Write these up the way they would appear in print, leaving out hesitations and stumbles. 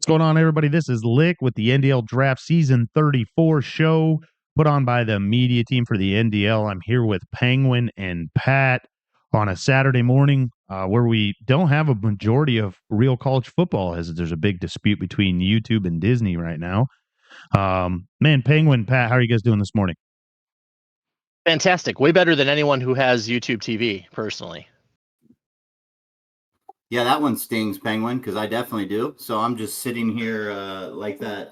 What's going on, everybody? This is Lick with the NDL Draft Season 34 show put on by the media team for the NDL. I'm here with Penguin and Pat on a Saturday morning where we don't have a majority of real college football, as there's a big dispute between YouTube and Disney right now. Man, Penguin, Pat, how are you guys doing this morning? Fantastic. Way better than anyone who has YouTube TV, personally. Yeah, that one stings, Penguin, because I definitely do. So I'm just sitting here like that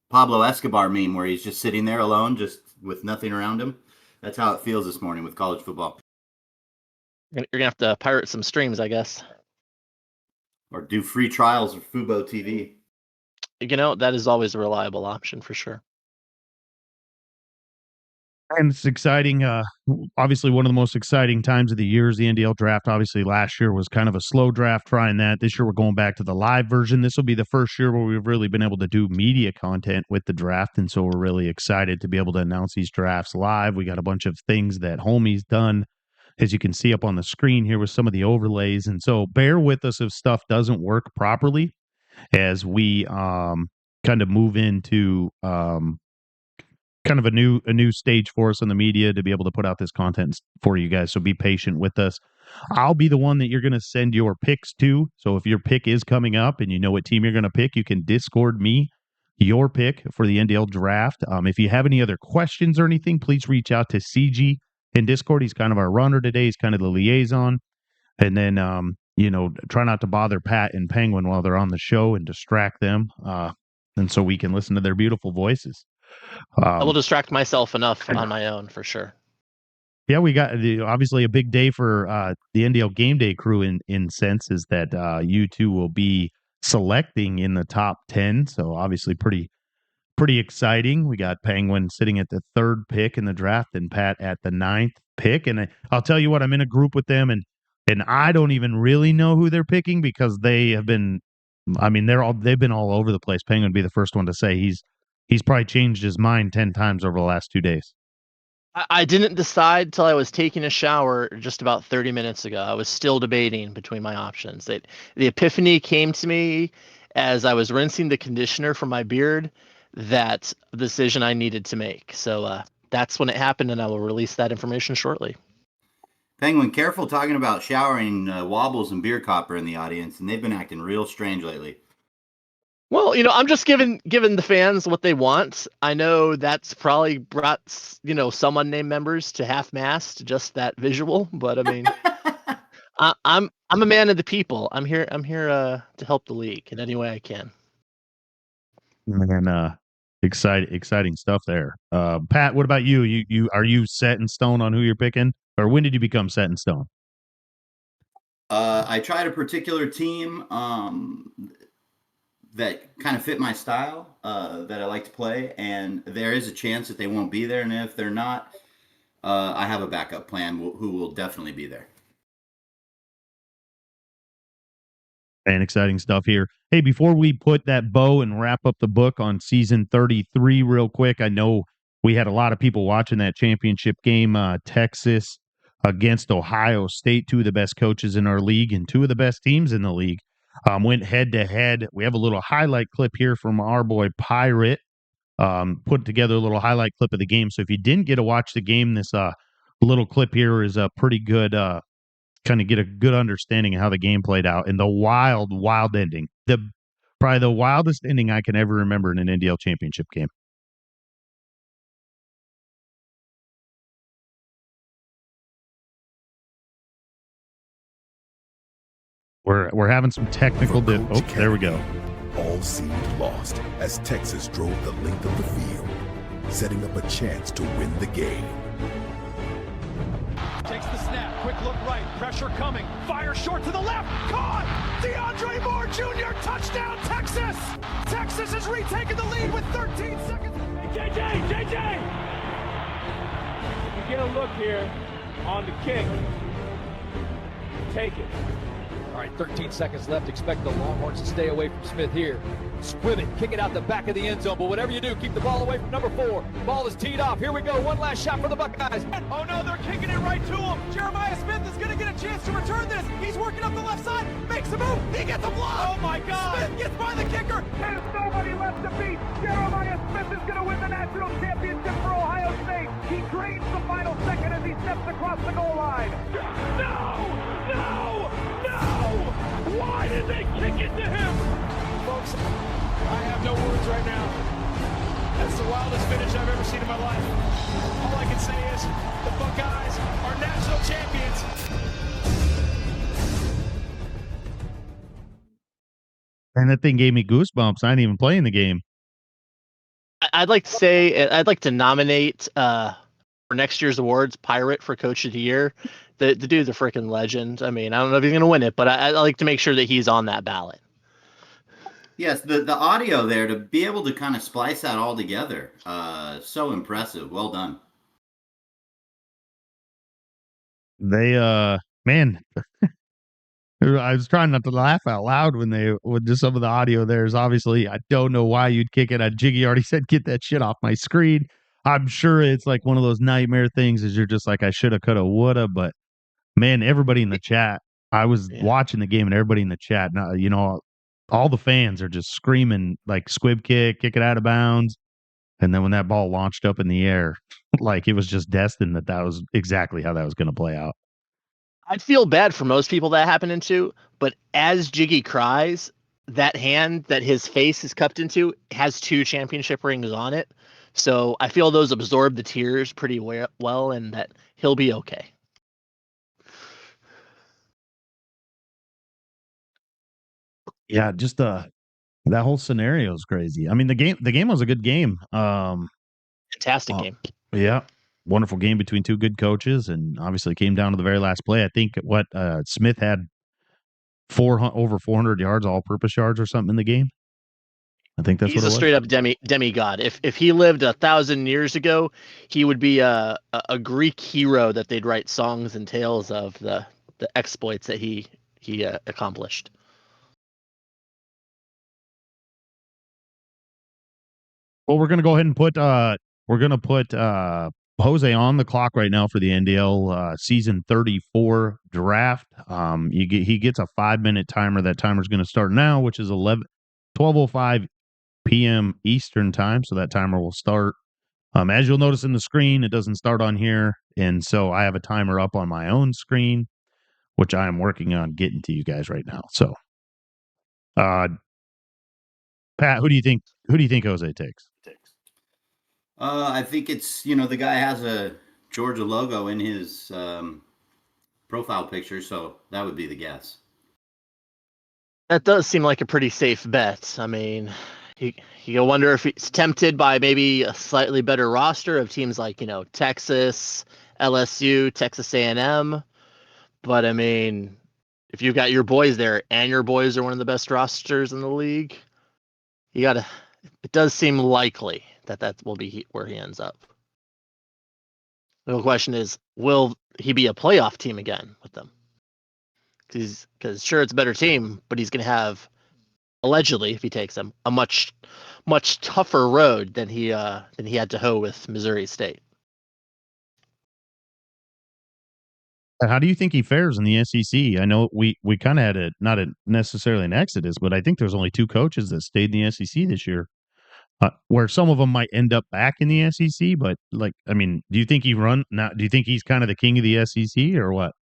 Pablo Escobar meme where he's just sitting there alone, just with nothing around him. That's how it feels this morning with college football. You're going to have to pirate some streams, I guess. Or do free trials of Fubo TV. You know, that is always a reliable option for sure. And it's exciting. Obviously, one of the most exciting times of the year is the NDL draft. Obviously, last year was kind of a slow draft, trying that. This year, we're going back to the live version. This will be the first year where we've really been able to do media content with the draft. And so we're really excited to be able to announce these drafts live. We got a bunch of things that Homie's done, as you can see up on the screen here with some of the overlays. And so bear with us if stuff doesn't work properly as we kind of move into kind of a new stage for us in the media to be able to put out this content for you guys. So be patient with us. I'll be the one that you're going to send your picks to. So if your pick is coming up and you know what team you're going to pick, you can Discord me your pick for the NDL draft. If you have any other questions or anything, please reach out to CG in Discord. He's kind of our runner today. He's kind of the liaison. And then, try not to bother Pat and Penguin while they're on the show and distract them. And so we can listen to their beautiful voices. I will distract myself enough on my own for sure. Yeah, we got obviously a big day for the NDL Game Day crew in sense is that you two will be selecting in the top 10. So obviously pretty exciting. We got Penguin sitting at the 3rd pick in the draft and Pat at the 9th pick. And I'll tell you what, I'm in a group with them and I don't even really know who they're picking because they have been, they've been all over the place. Penguin would be the first one to say he's probably changed his mind 10 times over the last 2 days. I didn't decide till I was taking a shower just about 30 minutes ago. I was still debating between my options. The epiphany came to me as I was rinsing the conditioner from my beard. That's the decision I needed to make. So that's when it happened, and I will release that information shortly. Penguin, careful talking about showering Wobbles and Beer Copper in the audience, and they've been acting real strange lately. Well, I'm just giving the fans what they want. I know that's probably brought, some unnamed members to half-mast, just that visual. But I mean, I'm a man of the people. I'm here to help the league in any way I can. Man, exciting stuff there. Pat, what about you? You are you set in stone on who you're picking, or when did you become set in stone? I tried a particular team that kind of fit my style that I like to play, and there is a chance that they won't be there. And if they're not, I have a backup plan who will definitely be there. And exciting stuff here. Hey, before we put that bow and wrap up the book on season 33 real quick, I know we had a lot of people watching that championship game, Texas against Ohio State, 2 of the best coaches in our league and 2 of the best teams in the league. Went head-to-head. We have a little highlight clip here from our boy Pirate. Put together a little highlight clip of the game. So if you didn't get to watch the game, this little clip here is a pretty good kind of get a good understanding of how the game played out and the wild ending. Probably the wildest ending I can ever remember in an NDL championship game. We're having some technical there we go. All seemed lost as Texas drove the length of the field, setting up a chance to win the game. Takes the snap, quick look right, pressure coming, fire short to the left, caught! DeAndre Moore Jr., touchdown Texas! Texas has retaken the lead with 13 seconds. JJ! You get a look here on the kick. Take it. All right, 13 seconds left. Expect the Longhorns to stay away from Smith here. Squibbit, kick it out the back of the end zone, but whatever you do, keep the ball away from number 4. Ball is teed off. Here we go. One last shot for the Buckeyes. Oh no, they're kicking it right to him. Jeremiah Smith is going to get a chance to return this. He's working up the left side, makes a move. He gets a block. Oh my God. Smith gets by the kicker. There's nobody left to beat. Jeremiah Smith is going to win the national championship for Ohio State. He drains the final second as he steps across the goal line. No! No! No! Why did they kick it to him? Folks, I have no words right now. That's the wildest finish I've ever seen in my life. All I can say is the Buckeyes are national champions. And that thing gave me goosebumps. I didn't even play in the game. I'd like to nominate for next year's awards Pirate for Coach of the Year. The dude's a freaking legend. I mean, I don't know if he's going to win it, but I like to make sure that he's on that ballot. Yes, the audio there, to be able to kind of splice that all together, so impressive. Well done. They man, I was trying not to laugh out loud with just some of the audio. There's obviously, I don't know why you'd kick it. Jiggy already said, "Get that shit off my screen." I'm sure it's like one of those nightmare things. Is you're just like, I shoulda, coulda, woulda. But man, everybody in the chat. I was watching the game, and everybody in the chat. Now, all the fans are just screaming like squib kick it out of bounds. And then when that ball launched up in the air, like it was just destined that was exactly how that was going to play out. I'd feel bad for most people that happened into, but as Jiggy cries, that hand that his face is cupped into has 2 championship rings on it. So I feel those absorb the tears pretty well, and that he'll be okay. Yeah, just that whole scenario is crazy. I mean, the game was a good game. Fantastic game. Yeah. Wonderful game between 2 good coaches, and obviously came down to the very last play. I think Smith had over 400 yards, all-purpose yards or something in the game. I think that's He's what it was. He's a straight up demigod. If he lived 1,000 years ago, he would be a Greek hero that they'd write songs and tales of the exploits that he accomplished. Well, we're gonna go ahead and put Jose on the clock right now for the NDL season 34 draft. He gets a 5-minute timer. That timer's going to start now, which is 12:05 p.m. Eastern time. So that timer will start. As you'll notice in the screen, it doesn't start on here, and so I have a timer up on my own screen, which I am working on getting to you guys right now. So, Pat, who do you think Jose takes? I think it's, the guy has a Georgia logo in his profile picture, so that would be the guess. That does seem like a pretty safe bet. I mean, you wonder if he's tempted by maybe a slightly better roster of teams like, Texas, LSU, Texas A&M. But I mean, if you've got your boys there and your boys are one of the best rosters in the league, it does seem likely that will be where he ends up. The question is, will he be a playoff team again with them? Because sure, it's a better team, but he's going to have, allegedly, if he takes them, a much tougher road than he had to hoe with Missouri State. How do you think he fares in the SEC? I know we kind of had not necessarily an exodus, but I think there's only 2 coaches that stayed in the SEC this year. Where some of them might end up back in the SEC, but do you think do you think he's kind of the king of the SEC or what?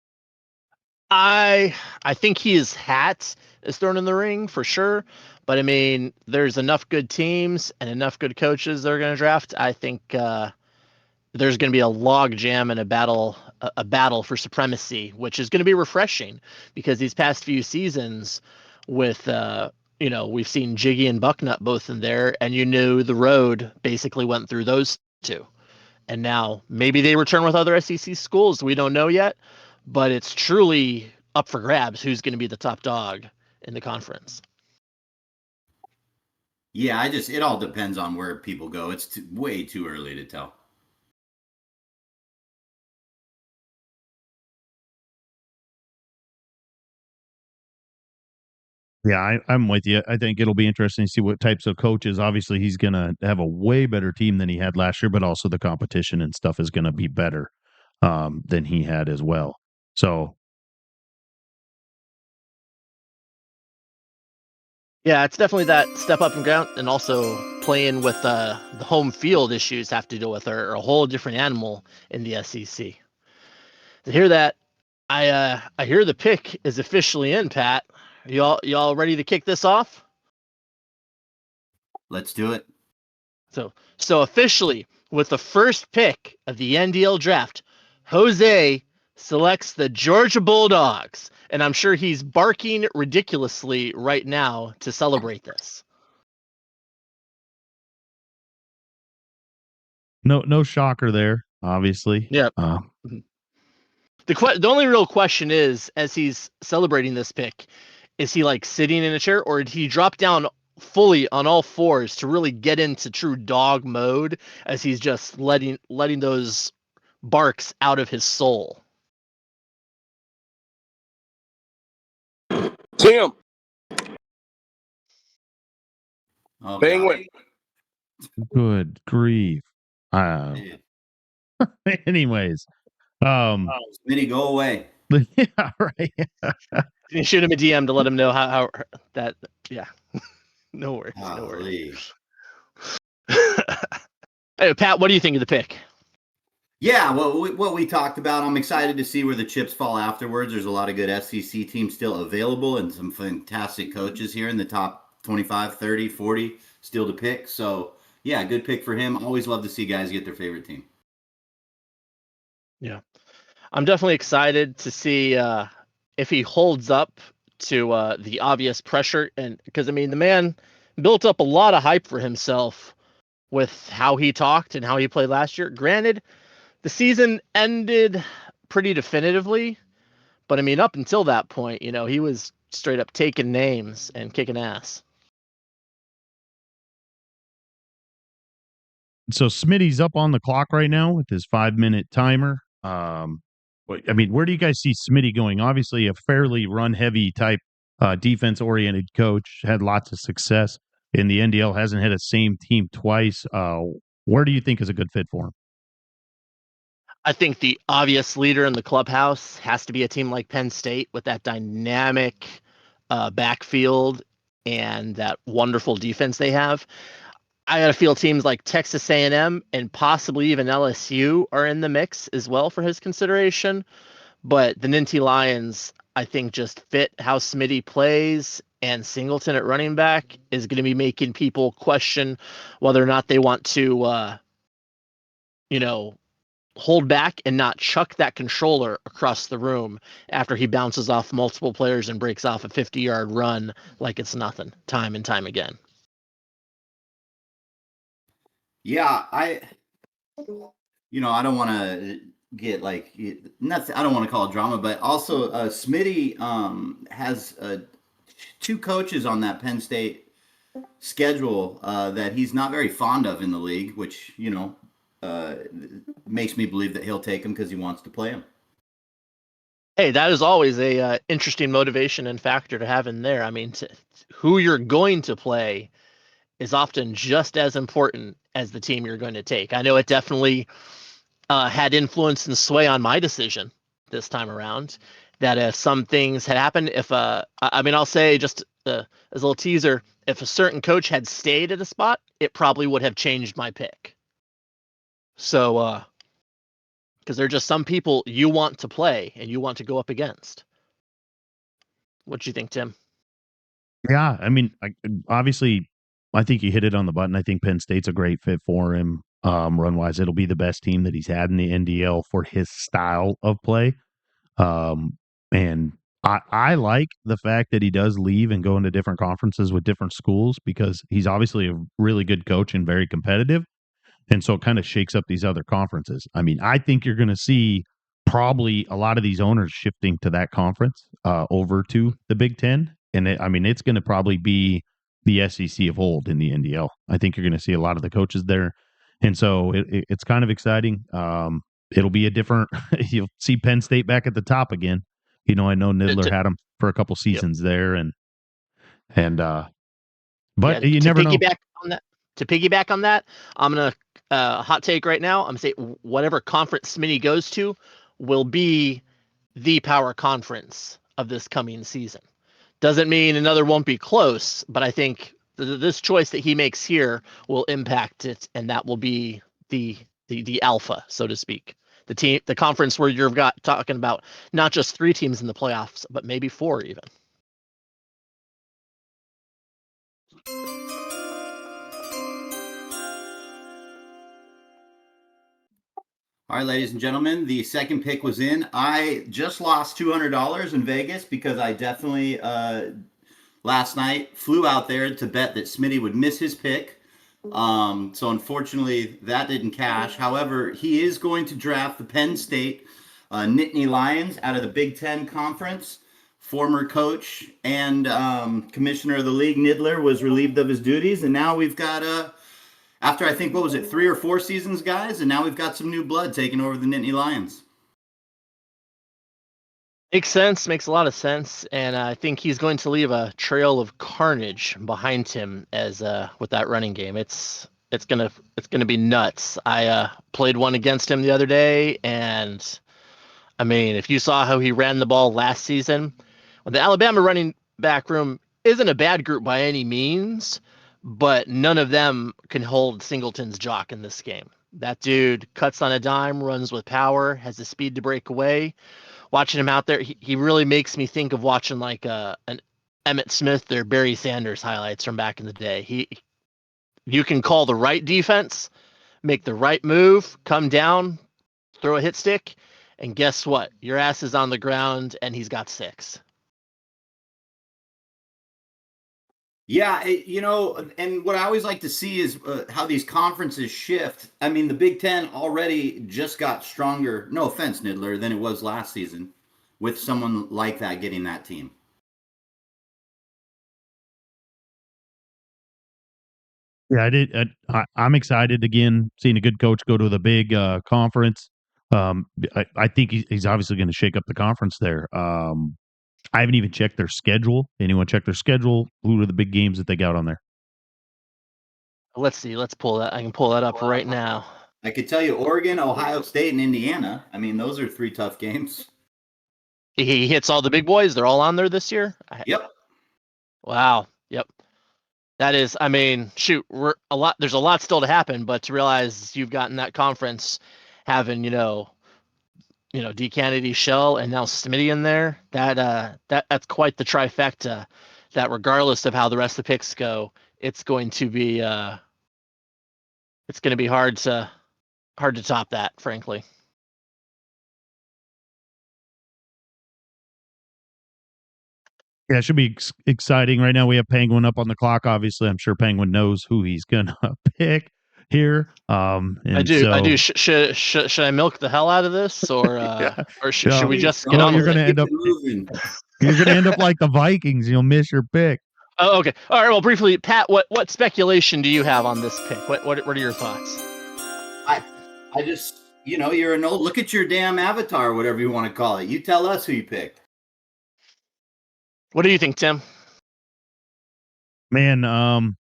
I think his hat is thrown in the ring for sure, but I mean, there's enough good teams and enough good coaches that are going to draft. I think there's going to be a log jam and a battle for supremacy, which is going to be refreshing because these past few seasons with we've seen Jiggy and Bucknut both in there, and the road basically went through those 2. And now maybe they return with other SEC schools. We don't know yet, but it's truly up for grabs who's going to be the top dog in the conference. Yeah, it all depends on where people go. It's way too early to tell. Yeah, I'm with you. I think it'll be interesting to see what types of coaches. Obviously, he's going to have a way better team than he had last year, but also the competition and stuff is going to be better than he had as well. So, Yeah, it's definitely that step up and ground, and also playing with the home field issues have to deal with are a whole different animal in the SEC. To hear that, I hear the pick is officially in, Pat. Y'all ready to kick this off? Let's do it. So officially, with the first pick of the NDL draft, Jose selects the Georgia Bulldogs, and I'm sure he's barking ridiculously right now to celebrate this. no shocker there, obviously. Yeah. The only real question is, as he's celebrating this pick, is he like sitting in a chair, or did he drop down fully on all fours to really get into true dog mode as he's just letting those barks out of his soul? Tim, Oh, Penguin. Good grief. God. Anyways, Smitty, go away. yeah, right. You shoot him a DM to let him know how that. Yeah, no worries, no worries. Hey, Pat, what do you think of the pick? Yeah, well, what we talked about, I'm excited to see where the chips fall afterwards. There's a lot of good SEC teams still available and some fantastic coaches here in the top 25, 30, 40 still to pick. So, yeah, good pick for him. Always love to see guys get their favorite team. Yeah, I'm definitely excited to see if he holds up to the obvious pressure, and because I mean the man built up a lot of hype for himself with how he talked and how he played last year. Granted, the season ended pretty definitively, but I mean up until that point, he was straight up taking names and kicking ass. So Smitty's up on the clock right now with his 5-minute timer. I mean, where do you guys see Smitty going? Obviously, a fairly run-heavy type defense-oriented coach, had lots of success in the NDL, hasn't had a same team twice. Where do you think is a good fit for him? I think the obvious leader in the clubhouse has to be a team like Penn State with that dynamic backfield and that wonderful defense they have. I got to feel teams like Texas A&M and possibly even LSU are in the mix as well for his consideration. But the Ninty Lions, I think, just fit how Smitty plays, and Singleton at running back is going to be making people question whether or not they want to, hold back and not chuck that controller across the room after he bounces off multiple players and breaks off a 50-yard run like it's nothing, time and time again. Yeah, I don't want to get like nothing. I don't want to call it drama, but also Smitty has two coaches on that Penn State schedule that he's not very fond of in the league, which makes me believe that he'll take him because he wants to play him. Hey, that is always a interesting motivation and factor to have in there. I mean, who you're going to play is often just as important as the team you're going to take. I know it definitely had influence and sway on my decision this time around. That if some things had happened, I'll say just as a little teaser, if a certain coach had stayed at a spot, it probably would have changed my pick. So, because there are just some people you want to play and you want to go up against. What do you think, Tim? Yeah, I mean, obviously, I think you hit it on the button. I think Penn State's a great fit for him. Run wise, it'll be the best team that he's had in the NDL for his style of play. And I like the fact that he does leave and go into different conferences with different schools because he's obviously a really good coach and very competitive. And so it kind of shakes up these other conferences. I mean, I think you're going to see probably a lot of these owners shifting to that conference over to the Big Ten. And it's going to probably be the SEC of old in the NDL. I think you're going to see a lot of the coaches there. And so it's kind of exciting. It'll be a different, you'll see Penn State back at the top again. I know Nidler had them for a couple seasons there. And And Yeah, but you to never know. piggyback on that, I'm gonna hot take right now. I'm gonna say whatever conference Smitty goes to will be the power conference of this coming season. Doesn't mean another won't be close, but I think this choice that he makes here will impact it, and that will be the alpha, so to speak. The conference where you've got talking about not just 3 teams in the playoffs, but maybe 4 even. All right, ladies and gentlemen, the second pick was in. I just lost $200 in Vegas because I definitely last night flew out there to bet that Smitty would miss his pick. So unfortunately, that didn't cash. However, he is going to draft the Penn State Nittany Lions out of the Big Ten Conference. Former coach and commissioner of the league, Nidler, was relieved of his duties, and now we've got after I think what was it, 3 or 4 seasons, guys, and now we've got some new blood taking over the Nittany Lions. Makes sense. Makes a lot of sense, and I think he's going to leave a trail of carnage behind him as with that running game. It's gonna be nuts. I played one against him the other day, and I mean, if you saw how he ran the ball last season, well, the Alabama running back room isn't a bad group by any means, but none of them can hold Singleton's jock in this game. That dude cuts on a dime, runs with power, has the speed to break away. Watching him out there, he really makes me think of watching like an Emmett Smith or Barry Sanders highlights from back in the day. You can call the right defense, make the right move, come down, throw a hit stick, and guess what? Your ass is on the ground, and he's got 6. Yeah, and what I always like to see is how these conferences shift. I mean, the Big Ten already just got stronger, no offense, Nidler, than it was last season with someone like that getting that team. Yeah, I did. I'm excited again, seeing a good coach go to the big conference. I think he's obviously going to shake up the conference there. I haven't even checked their schedule. Anyone check their schedule? Who are the big games that they got on there? Let's see. Let's pull that. I can pull that up right now. I could tell you Oregon, Ohio State, and Indiana. I mean, those are 3 tough games. He hits all the big boys. They're all on there this year. Yep. Wow. Yep. That is, I mean, shoot, there's a lot still to happen, but to realize you've gotten that conference having, D Kennedy, Shell, and now Smitty in there, that's quite the trifecta that regardless of how the rest of the picks go, it's going to be hard to top that, frankly. Yeah, it should be exciting. Right now, we have Penguin up on the clock. Obviously, I'm sure Penguin knows who he's gonna pick here. And I do. so, Should I milk the hell out of this, or yeah, should we just get no, on you're with gonna it? end up. You're gonna end up like the Vikings. You'll miss your pick. Oh, okay. All right. Well, briefly, Pat, what speculation do you have on this pick? What are your thoughts? I just, you're an old. Look at your damn avatar, whatever you want to call it. You tell us who you picked. What do you think, Tim? Man,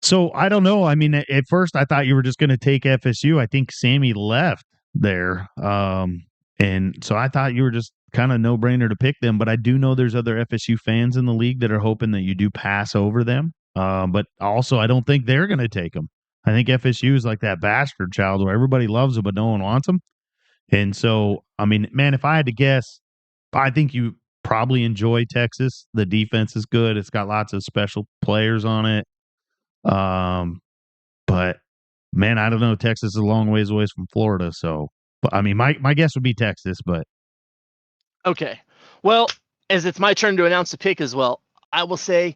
so I don't know. I mean, at first I thought you were just going to take FSU. I think Sammy left there. And so I thought you were just kind of no brainer to pick them, but I do know there's other FSU fans in the league that are hoping that you do pass over them. But also I don't think they're going to take them. I think FSU is like that bastard child where everybody loves them, but no one wants them. And so, I mean, man, if I had to guess, I think you probably enjoy Texas. The defense is good. It's got lots of special players on it. But man, I don't know. Texas is a long ways away from Florida. So, but I mean, my guess would be Texas, but Okay. Well, as it's my turn to announce a pick as well, I will say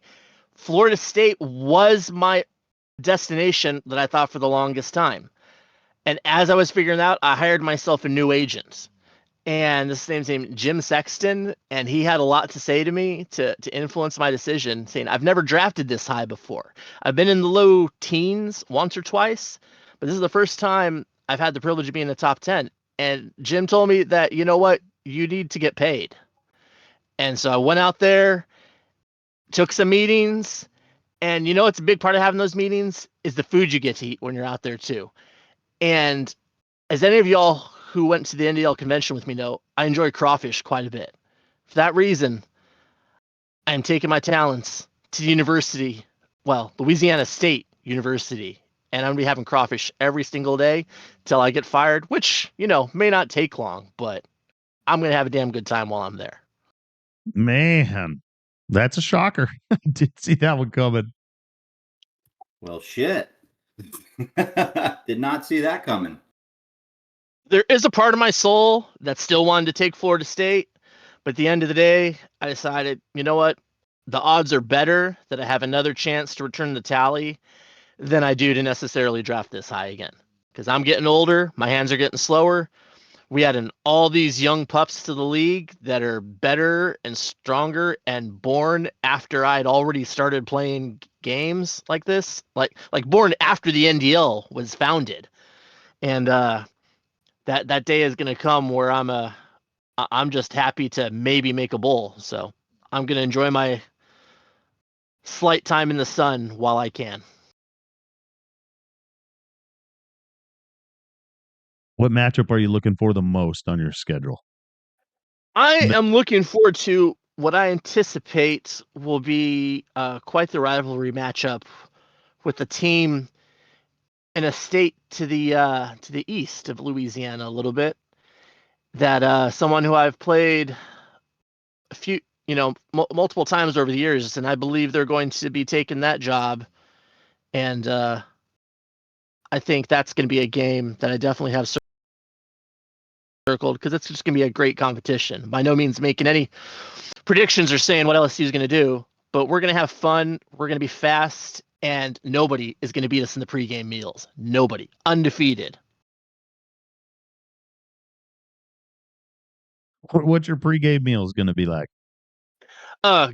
Florida State was my destination that I thought for the longest time. And as I was figuring out, I hired myself a new agent. And this name's named Jim Sexton, and he had a lot to say to me to influence my decision, saying, I've never drafted this high before. I've been in the low teens once or twice, but this is the first time I've had the privilege of being in the top 10. And Jim told me that, you know what, you need to get paid. And so I went out there took some meetings, and it's a big part of having those meetings is the food you get to eat when you're out there too. And as any of y'all who went to the NDL convention with me know, I enjoy crawfish quite a bit. For that reason, I am taking my talents to the university, Louisiana State University, and I'm gonna be having crawfish every single day till I get fired, which, may not take long, but I'm gonna have a damn good time while I'm there. Man, that's a shocker. Didn't see that one coming. Well, shit. Did not see that coming. There is a part of my soul that still wanted to take Florida State, but at the end of the day, I decided, you know what? The odds are better that I have another chance to return the tally than I do to necessarily draft this high again. Because I'm getting older, my hands are getting slower. We add in all these young pups to the league that are better and stronger and born after I'd already started playing games like this, like born after the NDL was founded. And that day is going to come where I'm just happy to maybe make a bowl. So I'm going to enjoy my slight time in the sun while I can. What matchup are you looking for the most on your schedule? I am looking forward to what I anticipate will be quite the rivalry matchup with the team in a state to the east of Louisiana a little bit. That someone who I've played a few, multiple times over the years, and I believe they're going to be taking that job. And I think that's going to be a game that I definitely have circled because it's just going to be a great competition. By no means making any predictions or saying what LSU is going to do, but we're going to have fun. We're going to be fast, and nobody is going to beat us in the pregame meals. Nobody. Undefeated. What's your pregame meal is going to be like?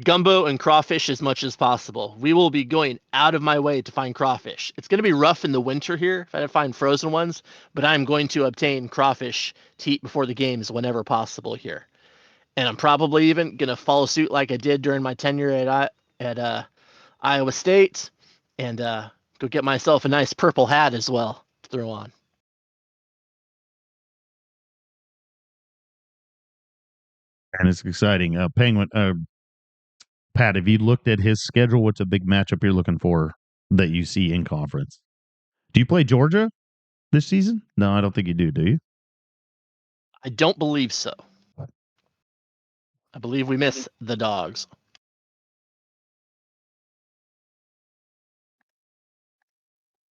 Gumbo and crawfish as much as possible. We will be going out of my way to find crawfish. It's going to be rough in the winter here if I find frozen ones, but I'm going to obtain crawfish to eat before the games whenever possible here. And I'm probably even going to follow suit like I did during my tenure at Iowa State and go get myself a nice purple hat as well to throw on. And it's exciting. Penguin, Pat, have you looked at his schedule? What's a big matchup you're looking for that you see in conference? Do you play Georgia this season? No, I don't think you do you? I don't believe so. I believe we miss the Dogs.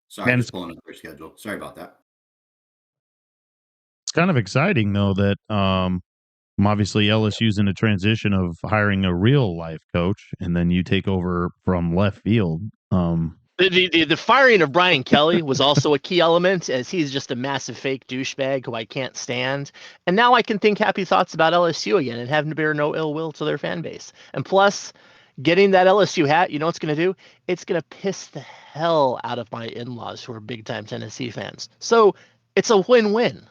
Sorry, just pulling up their schedule. Sorry about that. It's kind of exciting, though, that obviously LSU's in a transition of hiring a real life coach, and then you take over from left field. The firing of Brian Kelly was also a key element, as he's just a massive fake douchebag who I can't stand. And now I can think happy thoughts about LSU again and have to bear no ill will to their fan base. And plus, getting that LSU hat, you know what's going to do? It's going to piss the hell out of my in-laws who are big-time Tennessee fans. So it's a win-win.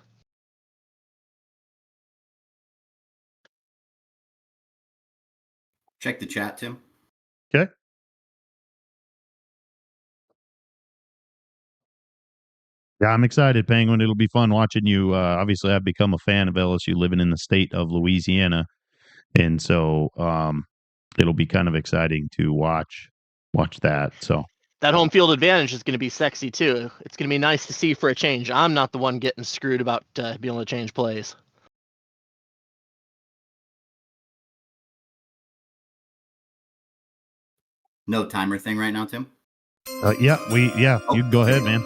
Check the chat, Tim. Okay. Yeah, I'm excited, Penguin. It'll be fun watching you. Obviously, I've become a fan of LSU living in the state of Louisiana. And so it'll be kind of exciting to watch that. So that home field advantage is going to be sexy too. It's going to be nice to see for a change. I'm not the one getting screwed about being able to change plays. No timer thing right now, Tim? You go ahead, man.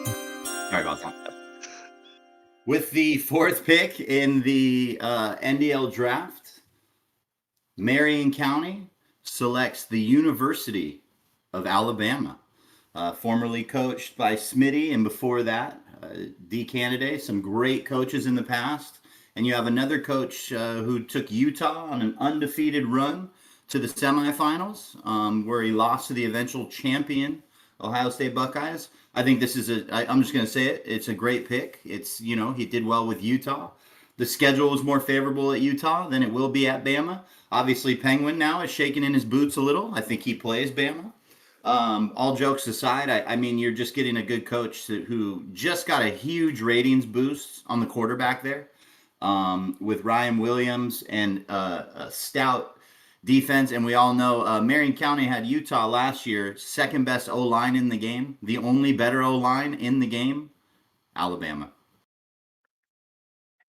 Sorry about that. With the fourth pick in the NDL draft, Marion County selects the University of Alabama, formerly coached by Smitty, and before that, D. Canada, some great coaches in the past. And you have another coach who took Utah on an undefeated run to the semifinals, where he lost to the eventual champion Ohio State Buckeyes. I think this is I'm just going to say it. It's a great pick. It's, he did well with Utah. the schedule is more favorable at Utah than it will be at Bama. Obviously, Penguin now is shaking in his boots a little. I think he plays Bama. All jokes aside, I mean, you're just getting a good coach who just got a huge ratings boost on the quarterback there, with Ryan Williams and a stout defense. And we all know Marion County had Utah last year, second best O-line in the game. The only better O-line in the game, Alabama.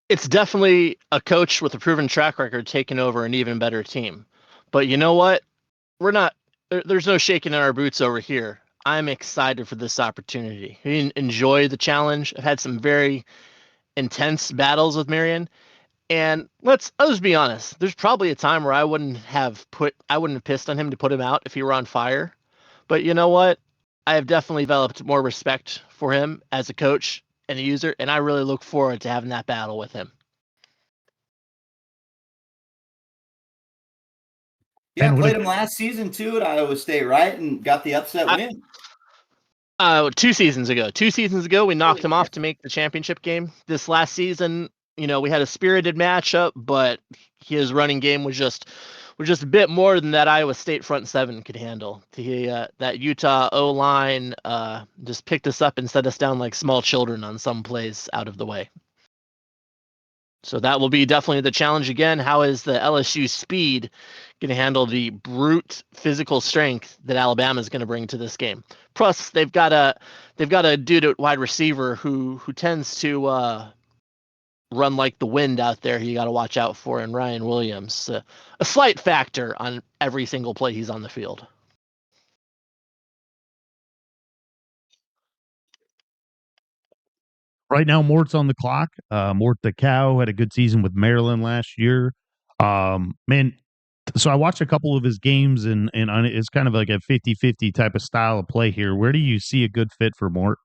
It's definitely a coach with a proven track record taking over an even better team. But you know what? We're not. There's no shaking in our boots over here. I'm excited for this opportunity. I enjoy the challenge. I've had some very intense battles with Marion, and I'll just be honest. There's probably a time where I wouldn't have pissed on him to put him out if he were on fire. But you know what? I have definitely developed more respect for him as a coach and a user, and I really look forward to having that battle with him. Yeah, Man, I played him last season too at Iowa State, right? And got the upset win. 2 seasons ago. 2 seasons ago, we knocked him off to make the championship game. This last season, we had a spirited matchup, but his running game was just a bit more than that Iowa State front seven could handle. That Utah O-line just picked us up and set us down like small children on some plays out of the way. So that will be definitely the challenge again. How is the LSU speed going to handle the brute physical strength that Alabama is going to bring to this game? Plus, they've got a dude at wide receiver who tends to run like the wind out there. You got to watch out for, in Ryan Williams, a slight factor on every single play he's on the field. Right now, Mort's on the clock. Mort the Cow had a good season with Maryland last year. Man, so I watched a couple of his games, and it's kind of like a 50-50 type of style of play here. Where do you see a good fit for Mort?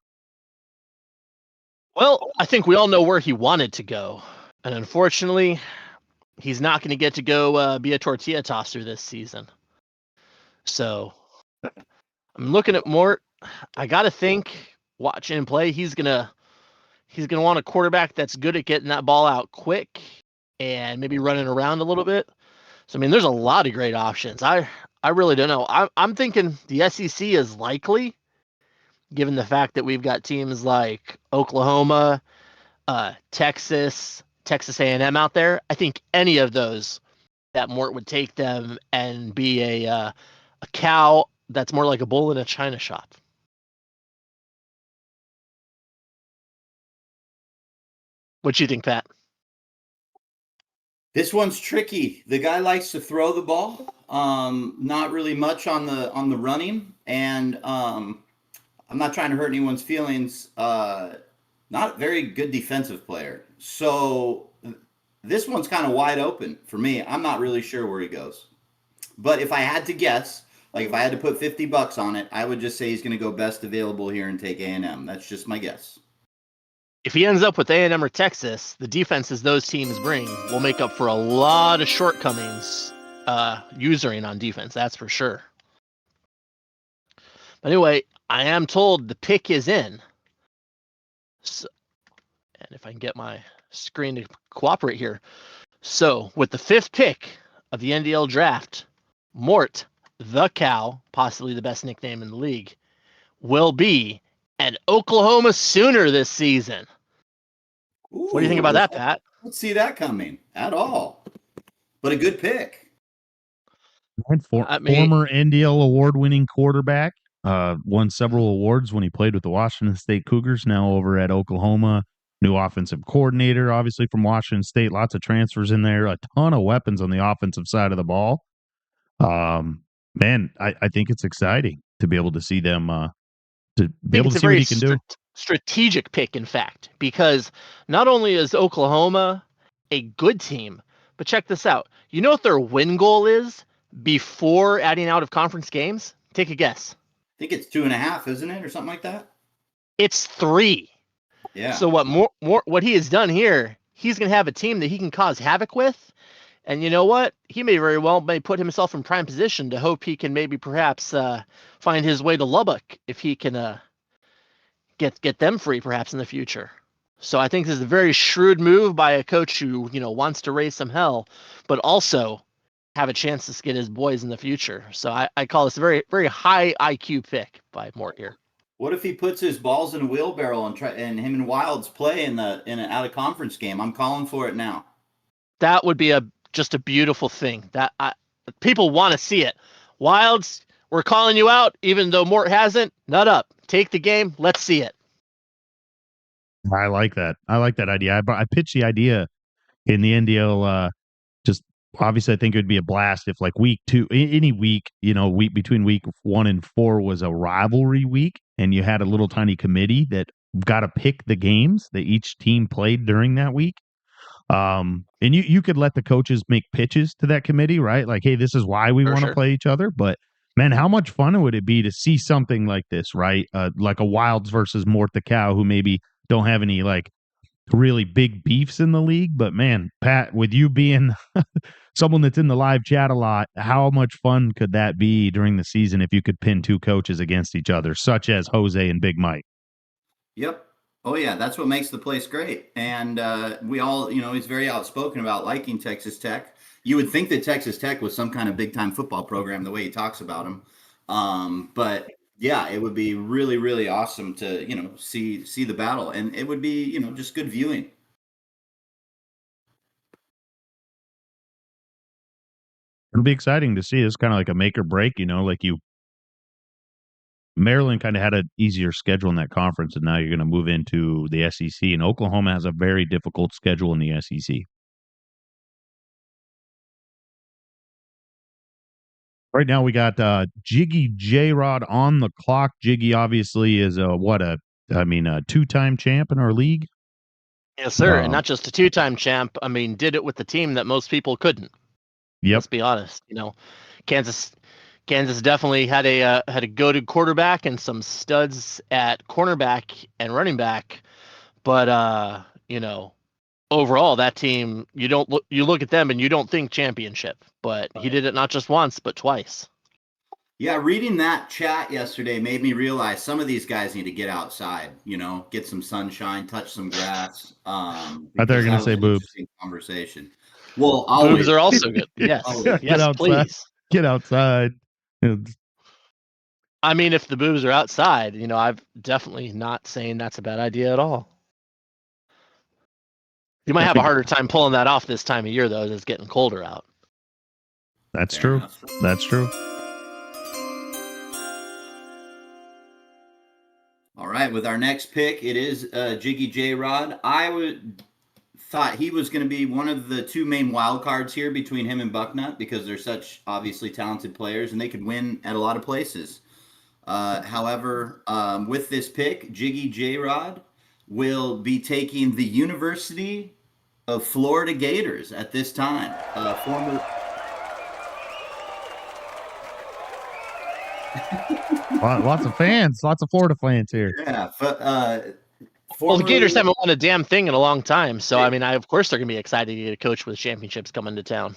Well, I think we all know where he wanted to go. And unfortunately, he's not going to get to go be a tortilla tosser this season. So I'm looking at Mort. I got to think, watching him play, he's gonna want a quarterback that's good at getting that ball out quick and maybe running around a little bit. So I mean, there's a lot of great options. I really don't know. I'm thinking the SEC is likely, given the fact that we've got teams like Oklahoma, Texas A&M out there. I think any of those that Mort would take them and be a cow that's more like a bull in a china shop. What do you think, Pat? This one's tricky. The guy likes to throw the ball, not really much on the running, and I'm not trying to hurt anyone's feelings. Not a very good defensive player. So this one's kind of wide open for me. I'm not really sure where he goes. But if I had to guess, like if I had to put $50 on it, I would just say he's going to go best available here and take A&M. That's just my guess. If he ends up with A&M or Texas, the defenses those teams bring will make up for a lot of shortcomings usering on defense. That's for sure. But anyway, I am told the pick is in. So, and if I can get my screen to cooperate here. So with the 5th pick of the NDL draft, Mort the Cow, possibly the best nickname in the league, will be an Oklahoma Sooner this season. Ooh, what do you think about that, Pat? Don't see that coming at all. But a good pick. Former NDL award-winning quarterback, won several awards when he played with the Washington State Cougars, now over at Oklahoma. New offensive coordinator, obviously, from Washington State. Lots of transfers in there. A ton of weapons on the offensive side of the ball. Man, I think it's exciting to be able to see them, to be able to see what he can do. Strategic pick, in fact, because not only is Oklahoma a good team, but check this out. You know what their win goal is before adding out of conference games? Take a guess. I think it's 2.5, isn't it, or something like that? It's 3. Yeah. So what he has done here, he's going to have a team that he can cause havoc with. And you know what? He may very well put himself in prime position to hope he can maybe perhaps find his way to Lubbock if he can get them free perhaps in the future. So I think this is a very shrewd move by a coach who, wants to raise some hell, but also have a chance to get his boys in the future. So I call this a very, very high IQ pick by Mort here. What if he puts his balls in a wheelbarrow and him and Wilds play in an out of conference game? I'm calling for it now. That would be just a beautiful thing. People want to see it. Wilds, we're calling you out, even though Mort hasn't. Nut up. Take the game. Let's see it. I like that. I like that idea. I pitched the idea in the NDL. Just obviously, I think it would be a blast if, like, week 2, any week, week between week 1 and 4 was a rivalry week, and you had a little tiny committee that got to pick the games that each team played during that week. And you could let the coaches make pitches to that committee, right? Like, hey, this is why we want to play each other. But man, how much fun would it be to see something like this, right? Like a Wilds versus Mort the Cow, who maybe don't have any like really big beefs in the league. But man, Pat, with you being someone that's in the live chat a lot, how much fun could that be during the season if you could pin two coaches against each other, such as Jose and Big Mike? Yep. Oh, yeah, that's what makes the place great. And we all, he's very outspoken about liking Texas Tech. You would think that Texas Tech was some kind of big-time football program the way he talks about them. But, yeah, it would be really, really awesome to, see the battle. And it would be, just good viewing. It'll be exciting to see. It's kind of like a make or break, Maryland kind of had an easier schedule in that conference, and now you're going to move into the SEC, and Oklahoma has a very difficult schedule in the SEC. Right now we got Jiggy J-Rod on the clock. Jiggy obviously is a two-time champ in our league. Yes, sir. And not just a two-time champ. I mean, did it with the team that most people couldn't. Yep. Let's be honest. Kansas definitely had a go-to quarterback and some studs at cornerback and running back, but overall that team, you look at them and you don't think championship, but he did it not just once but twice. Yeah, reading that chat yesterday made me realize some of these guys need to get outside, get some sunshine, touch some grass. I thought they were going to say boobs. Conversation. Well, boobs are also good. Yes, yes, please get outside. I mean, if the boobs are outside, I'm definitely not saying that's a bad idea at all. You might have a harder time pulling that off this time of year, though, as it's getting colder out. That's true. That's true. All right, with our next pick, it is Jiggy J-Rod. Thought he was going to be one of the two main wild cards here between him and Bucknut because they're such obviously talented players and they could win at a lot of places. However, with this pick, Jiggy J-Rod will be taking the University of Florida Gators at this time. Lots of fans, lots of Florida fans here. Yeah, but well, the Gators haven't won a damn thing in a long time, so I mean, of course they're gonna be excited to get a coach with championships coming to town.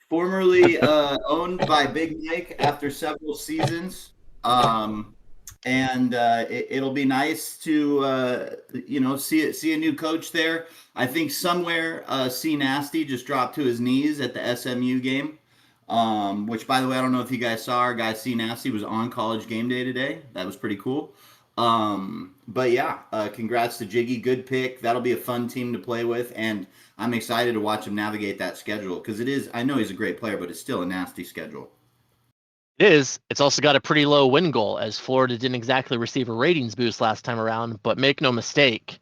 Formerly owned by Big Mike after several seasons, and it'll be nice to see a new coach there. I think somewhere C Nasty just dropped to his knees at the SMU game. Which, by the way, I don't know if you guys saw, our guy C Nasty was on College Game Day today. That was pretty cool. But yeah, congrats to Jiggy. Good pick. That'll be a fun team to play with, and I'm excited to watch him navigate that schedule because it is. I know he's a great player, but it's still a nasty schedule. It is. It's also got a pretty low win goal, as Florida didn't exactly receive a ratings boost last time around. But make no mistake,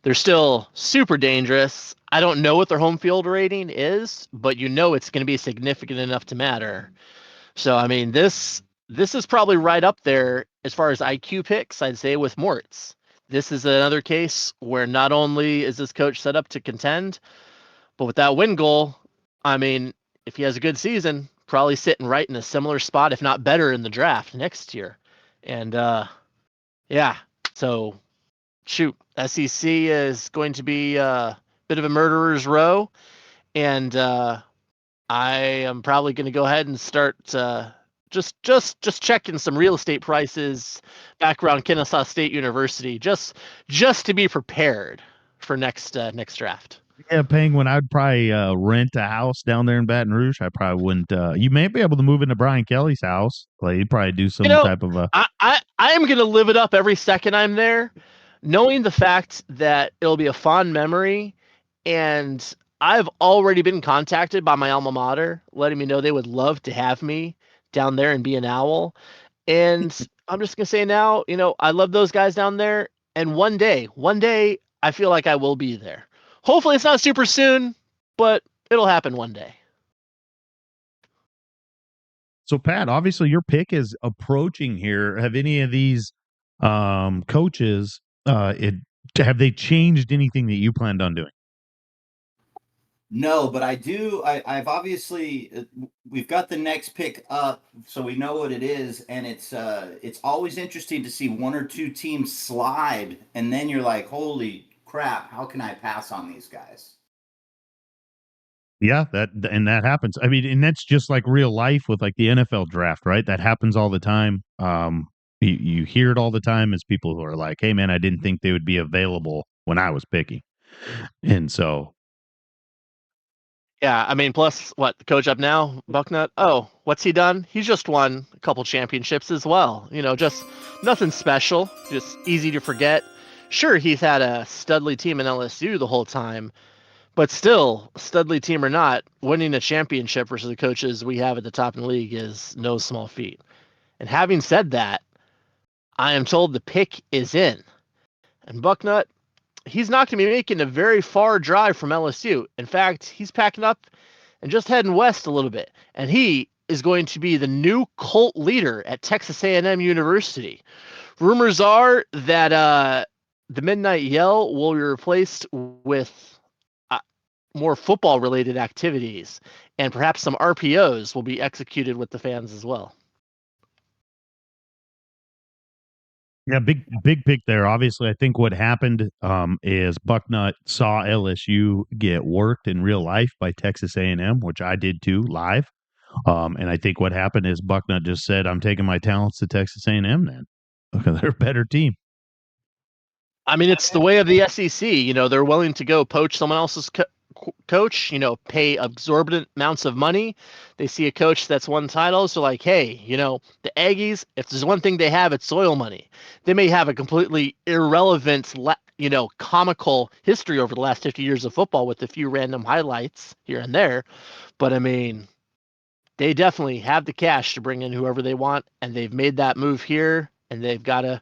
they're still super dangerous. I don't know what their home field rating is, but it's going to be significant enough to matter. So, I mean, this is probably right up there as far as IQ picks, I'd say, with Mort's. This is another case where not only is this coach set up to contend, but with that win goal, I mean, if he has a good season, probably sitting right in a similar spot, if not better, in the draft next year. And, yeah, so shoot, SEC is going to be a bit of a murderer's row, and I am probably going to go ahead and start just checking some real estate prices back around Kennesaw State University, just to be prepared for next draft. Yeah, Penguin, I'd probably rent a house down there in Baton Rouge. I probably wouldn't. You may be able to move into Brian Kelly's house. Like, he'd probably do some type of a. I am gonna live it up every second I'm there, knowing the fact that it'll be a fond memory, and I've already been contacted by my alma mater, letting me know they would love to have me down there and be an owl. And I'm just gonna say now, I love those guys down there, and one day, I feel like I will be there. Hopefully, it's not super soon, but it'll happen one day. So, Pat, obviously your pick is approaching here. Have any of these coaches have they changed anything that you planned on doing? No, but I do. I've obviously we've got the next pick up, so we know what it is, and it's always interesting to see one or two teams slide, and then you're like, holy crap, how can I pass on these guys? Yeah, that happens. I mean, and that's just like real life with like the NFL draft, right? That happens all the time. You hear it all the time as people who are like, "Hey, man, I didn't think they would be available when I was picking," and so Yeah, I mean, plus what the coach up now, Bucknut. Oh, what's he done? He's just won a couple championships as well. Just nothing special, just easy to forget. Sure, he's had a studly team in LSU the whole time, but still, studly team or not, winning a championship versus the coaches we have at the top in the league is no small feat. And having said that, I am told the pick is in. And Bucknut, he's not going to be making a very far drive from LSU. In fact, he's packing up and just heading west a little bit. And he is going to be the new cult leader at Texas A&M University. Rumors are that the Midnight Yell will be replaced with more football-related activities, and perhaps some RPOs will be executed with the fans as well. yeah, big pick there. Obviously, I think what happened is Bucknut saw LSU get worked in real life by Texas A&M, which I did too live. And I think what happened is Bucknut just said, "I'm taking my talents to Texas A&M." Then they're a better team. I mean, it's the way of the SEC. They're willing to go poach someone else's coach, pay exorbitant amounts of money. They see a coach that's won titles. They're like, hey, the Aggies, if there's one thing they have, it's soil money. They may have a completely irrelevant, comical history over the last 50 years of football with a few random highlights here and there. But I mean, they definitely have the cash to bring in whoever they want. And they've made that move here, and they've got to,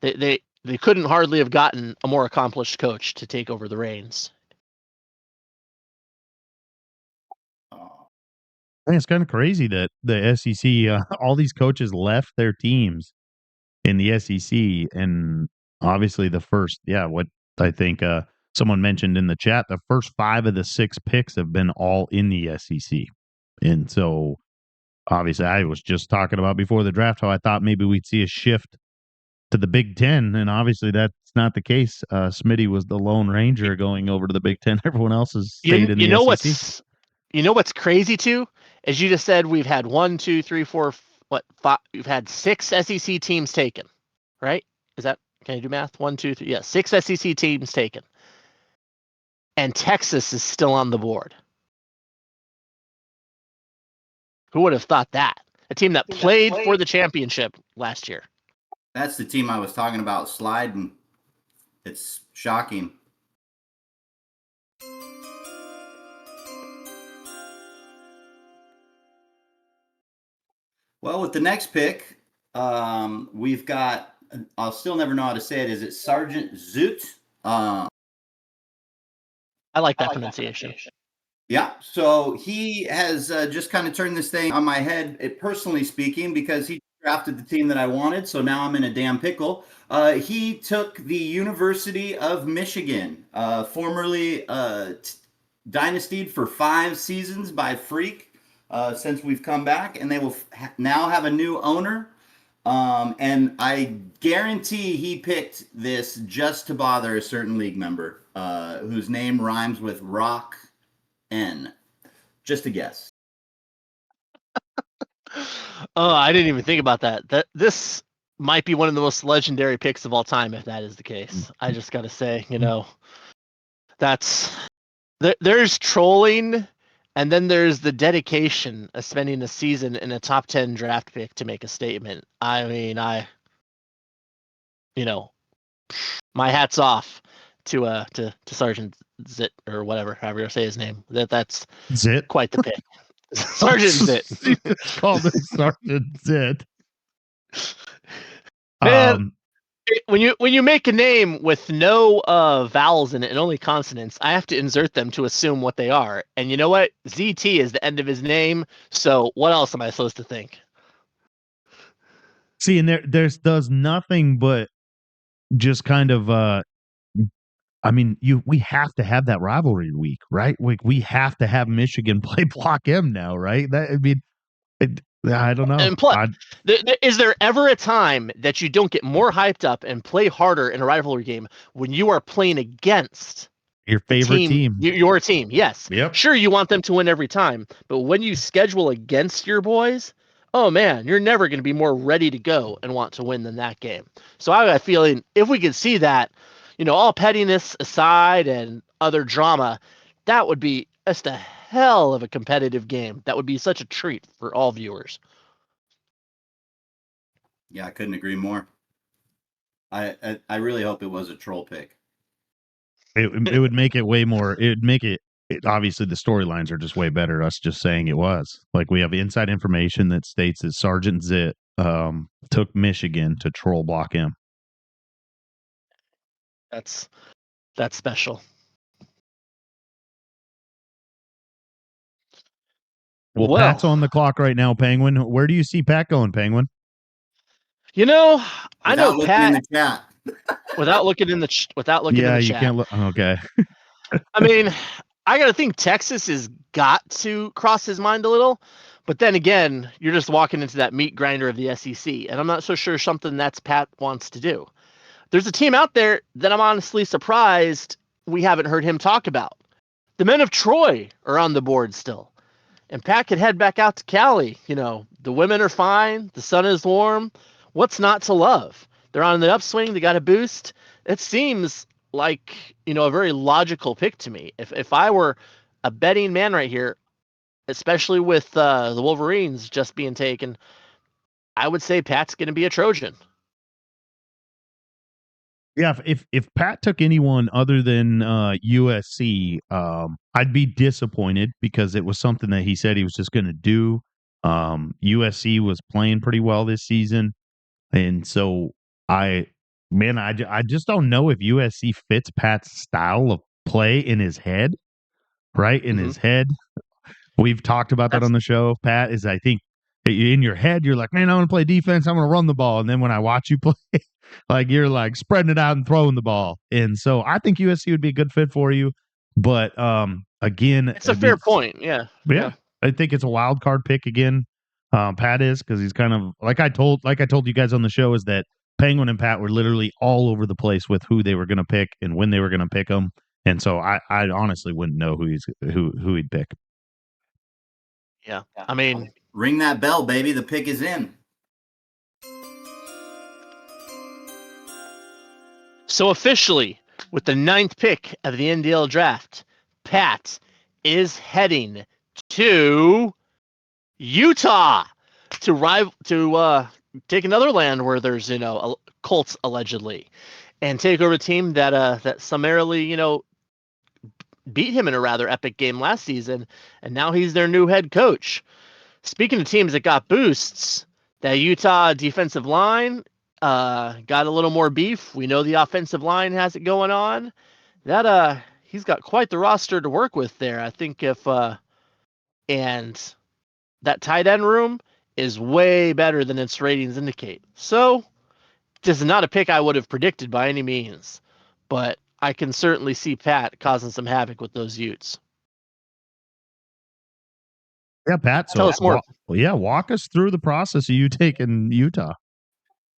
they couldn't hardly have gotten a more accomplished coach to take over the reins. I think it's kind of crazy that the SEC, all these coaches left their teams in the SEC, and obviously the first, what I think someone mentioned in the chat, the first 5 of the 6 picks have been all in the SEC, and so obviously I was just talking about before the draft how I thought maybe we'd see a shift to the Big Ten, and obviously that's not the case. Smitty was the Lone Ranger going over to the Big Ten. Everyone else has stayed in the SEC. What's crazy too, as you just said, we've had 1, 2, 3, 4, 5. We've had 6 SEC teams taken, right? Can you do math? 1, 2, 3. Yeah, 6 SEC teams taken, and Texas is still on the board. Who would have thought that? A team that played for the championship last year. That's the team I was talking about sliding. It's shocking. Well, with the next pick, we've got, I'll still never know how to say it. Is it Sergeant Zoot? I like that pronunciation. Yeah, so he has just kind of turned this thing on my head, personally speaking, because he drafted the team that I wanted, so now I'm in a damn pickle. He took the University of Michigan, formerly dynastied for 5 seasons by Freak since we've come back, and they will now have a new owner. And I guarantee he picked this just to bother a certain league member whose name rhymes with Rock N. Just a guess. Oh, I didn't even think about that. This might be one of the most legendary picks of all time if that is the case. I just got to say, There's trolling, and then there's the dedication of spending a season in a top 10 draft pick to make a statement. I mean, my hat's off to Sergeant Zit or whatever, however you say his name. That's Zit. quite the pick. Sergeant Zit. You just called him Sergeant Zit. Man, when you make a name with no vowels in it and only consonants, I have to insert them to assume what they are. And you know what? ZT is the end of his name. So what else am I supposed to think? See, and there's does nothing but just kind of I mean, we have to have that rivalry week, right? We have to have Michigan play Block M now, right? I don't know. And plus, is there ever a time that you don't get more hyped up and play harder in a rivalry game when you are playing against your favorite team? Your team, yes. Yep. Sure, you want them to win every time, but when you schedule against your boys, oh man, you're never going to be more ready to go and want to win than that game. So I have a feeling if we could see that, all pettiness aside and other drama, that would be just a hell of a competitive game. That would be such a treat for all viewers. Yeah, I couldn't agree more. I really hope it was a troll pick. It would make it way more. It would make it obviously the storylines are just way better. Us just saying it was like we have inside information that states that Sergeant Zit took Michigan to troll Block M. That's special. Well, Pat's on the clock right now, Penguin. Where do you see Pat going, Penguin? I know Pat in the chat. without looking in the chat. Yeah, you can't look. Okay. I mean, I got to think Texas has got to cross his mind a little, but then again, you're just walking into that meat grinder of the SEC, and I'm not so sure something that's Pat wants to do. There's a team out there that I'm honestly surprised we haven't heard him talk about. The men of Troy are on the board still, and Pat could head back out to Cali. The women are fine, the sun is warm. What's not to love? They're on the upswing. They got a boost. It seems like, a very logical pick to me. If I were a betting man right here, especially with the Wolverines just being taken, I would say Pat's going to be a Trojan. Yeah, if Pat took anyone other than USC, I'd be disappointed because it was something that he said he was just going to do. USC was playing pretty well this season, and so I just don't know if USC fits Pat's style of play in his head, right? In his head. We've talked about that on the show. Pat is, I think, in your head, you're like, man, I want to play defense. I'm going to run the ball. And then when I watch you play, like you're like spreading it out and throwing the ball. And so I think USC would be a good fit for you. But again, it's a fair point. Yeah. I think it's a wild card pick again. Pat is, because he's kind of like I told you guys on the show, is that Penguin and Pat were literally all over the place with who they were going to pick and when they were going to pick them. And so I honestly wouldn't know who he'd pick. Yeah. I mean, ring that bell, baby. The pick is in. So officially, with the 9th pick of the NDL draft, Pat is heading to Utah to take another land where there's cults allegedly, and take over a team that summarily beat him in a rather epic game last season, and now he's their new head coach. Speaking of teams that got boosts, that Utah defensive line got a little more beef. We know the offensive line has it going on. That he's got quite the roster to work with there. I think and that tight end room is way better than its ratings indicate. So this is not a pick I would have predicted by any means, but I can certainly see Pat causing some havoc with those Utes. Yeah, Pat. So tell us more. Walk us through the process of you taking Utah.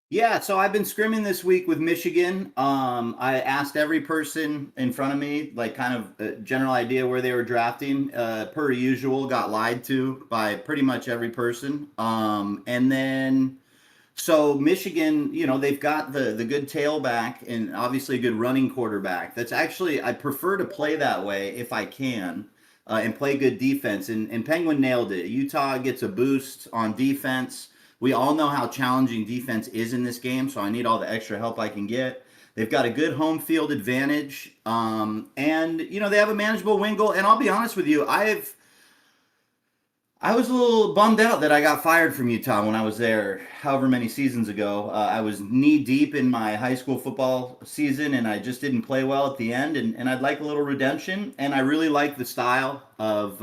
Yeah, so I've been scrimming this week with Michigan. I asked every person in front of me, like kind of a general idea where they were drafting. Per usual, got lied to by pretty much every person. And then So Michigan, they've got the good tailback and obviously a good running quarterback. That's actually I prefer to play that way if I can, and play good defense. And Penguin nailed it. Utah gets a boost on defense. We all know how challenging defense is in this game, so I need all the extra help I can get. They've got a good home field advantage, and they have a manageable win goal. And I'll be honest with you, I was a little bummed out that I got fired from Utah when I was there, however many seasons ago. I was knee deep in my high school football season, and I just didn't play well at the end. And I'd like a little redemption. And I really like the style of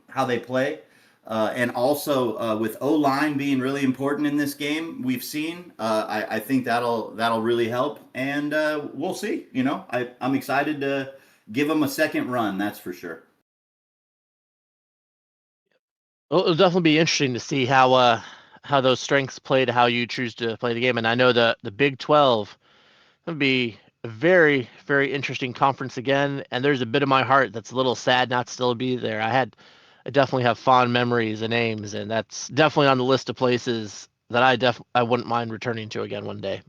how they play, and also with O line being really important in this game. We've seen. I think that'll really help, and we'll see. I'm excited to give them a second run. That's for sure. Well, it'll definitely be interesting to see how those strengths play to how you choose to play the game. And I know the Big 12 would be a very, very interesting conference again. And there's a bit of my heart that's a little sad not to still be there. I definitely have fond memories and names, and that's definitely on the list of places that I wouldn't mind returning to again one day.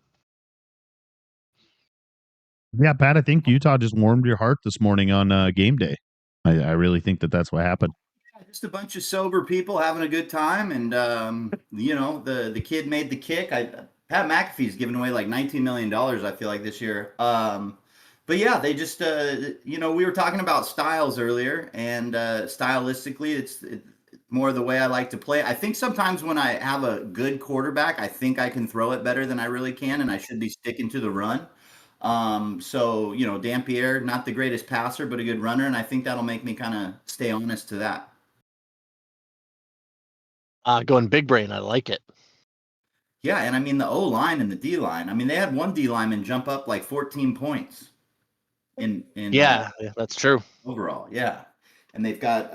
Yeah, Pat, I think Utah just warmed your heart this morning on game day. I really think that's what happened. Just a bunch of sober people having a good time, and the kid made the kick. Pat McAfee's giving away like $19 million, I feel like, this year. But yeah, they just we were talking about styles earlier, and stylistically, it's more the way I like to play. I think sometimes when I have a good quarterback, I think I can throw it better than I really can, and I should be sticking to the run. So Dampier, not the greatest passer, but a good runner, and I think that'll make me kind of stay honest to that. Going big brain, I like it. Yeah, and I mean the O line and the D line. I mean, they had one D lineman jump up like 14 points in Yeah, that's true. overall. Yeah, and they've got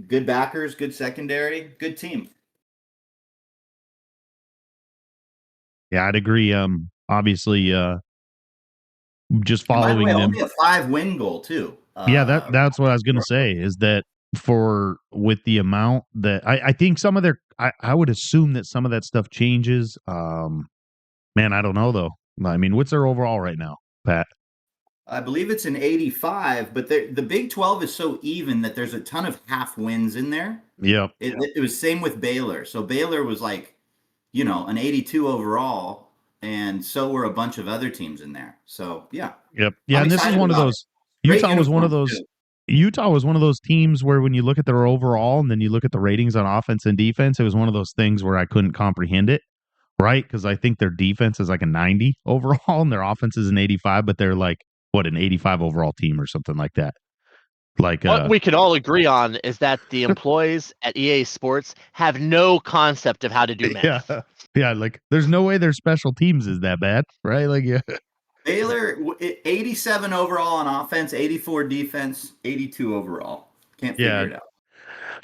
good backers, good secondary, good team. Yeah, I'd agree. Obviously, just And by the following way, them. only a 5-win goal too. Yeah, that's what I was going to say is that with the amount that I think some of I would assume that some of that stuff changes. Man, I don't know though. I mean, what's their overall right now, Pat? I believe it's an 85, but the Big 12 is so even that there's a ton of half wins in there. Yeah. It was same with Baylor. So Baylor was like, an 82 overall, and so were a bunch of other teams in there. So yeah. Yep. Yeah, I'm and this is excited one of about those. it. Great Utah was one of uniforms, those. too. Utah was one of those teams where when you look at their overall and then you look at the ratings on offense and defense, it was one of those things where I couldn't comprehend it, right? Because I think their defense is like a 90 overall and their offense is an 85, but they're like an 85 overall team or something like that. Like What we could all agree on is that the employees at EA Sports have no concept of how to do math. yeah, like there's no way their special teams is that bad, right? Like yeah. Baylor 87 overall on offense, 84 defense, 82 overall. Can't figure it out.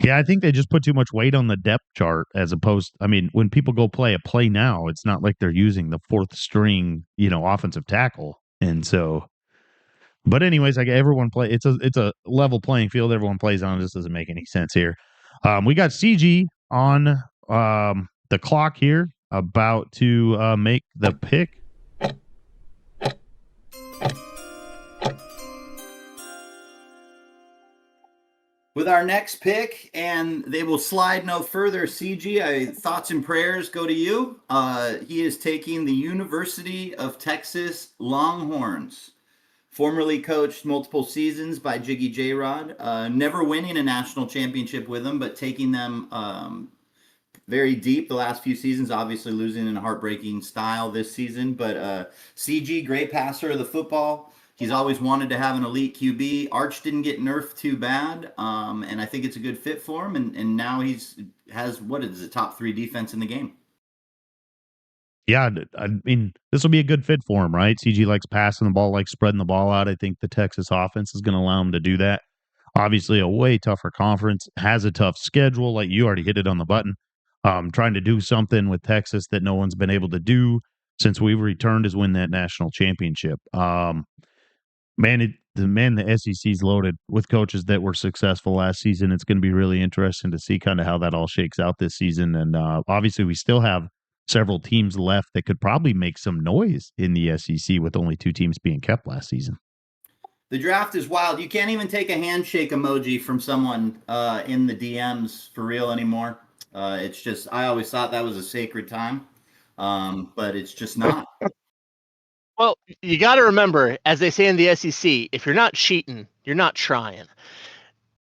Yeah, I think they just put too much weight on the depth chart as opposed. I mean, when people go play a play now, it's not like they're using the fourth string, offensive tackle, and so. But anyways, like everyone play, it's a level playing field. Everyone plays on. It just doesn't make any sense here. We got CG on the clock here, about to make the pick. With our next pick, and they will slide no further. CG, thoughts and prayers go to you. He is taking the University of Texas Longhorns. Formerly coached multiple seasons by Jiggy J-Rod. Never winning a national championship with them, but taking them very deep the last few seasons, obviously losing in a heartbreaking style this season. But CG, great passer of the football. He's always wanted to have an elite QB. Arch didn't get nerfed too bad, and I think it's a good fit for him. And now has what is the top 3 defense in the game. Yeah, I mean, this will be a good fit for him, right? CG likes passing the ball, likes spreading the ball out. I think the Texas offense is going to allow him to do that. Obviously, a way tougher conference, has a tough schedule. Like you already hit it on the button. Trying to do something with Texas that no one's been able to do since we've returned is win that national championship. The SEC's loaded with coaches that were successful last season. It's going to be really interesting to see kind of how that all shakes out this season. And obviously, we still have several teams left that could probably make some noise in the SEC with only 2 teams being kept last season. The draft is wild. You can't even take a handshake emoji from someone in the DMs for real anymore. It's just, I always thought that was a sacred time, but it's just not. Well, you got to remember, as they say in the SEC, if you're not cheating, you're not trying.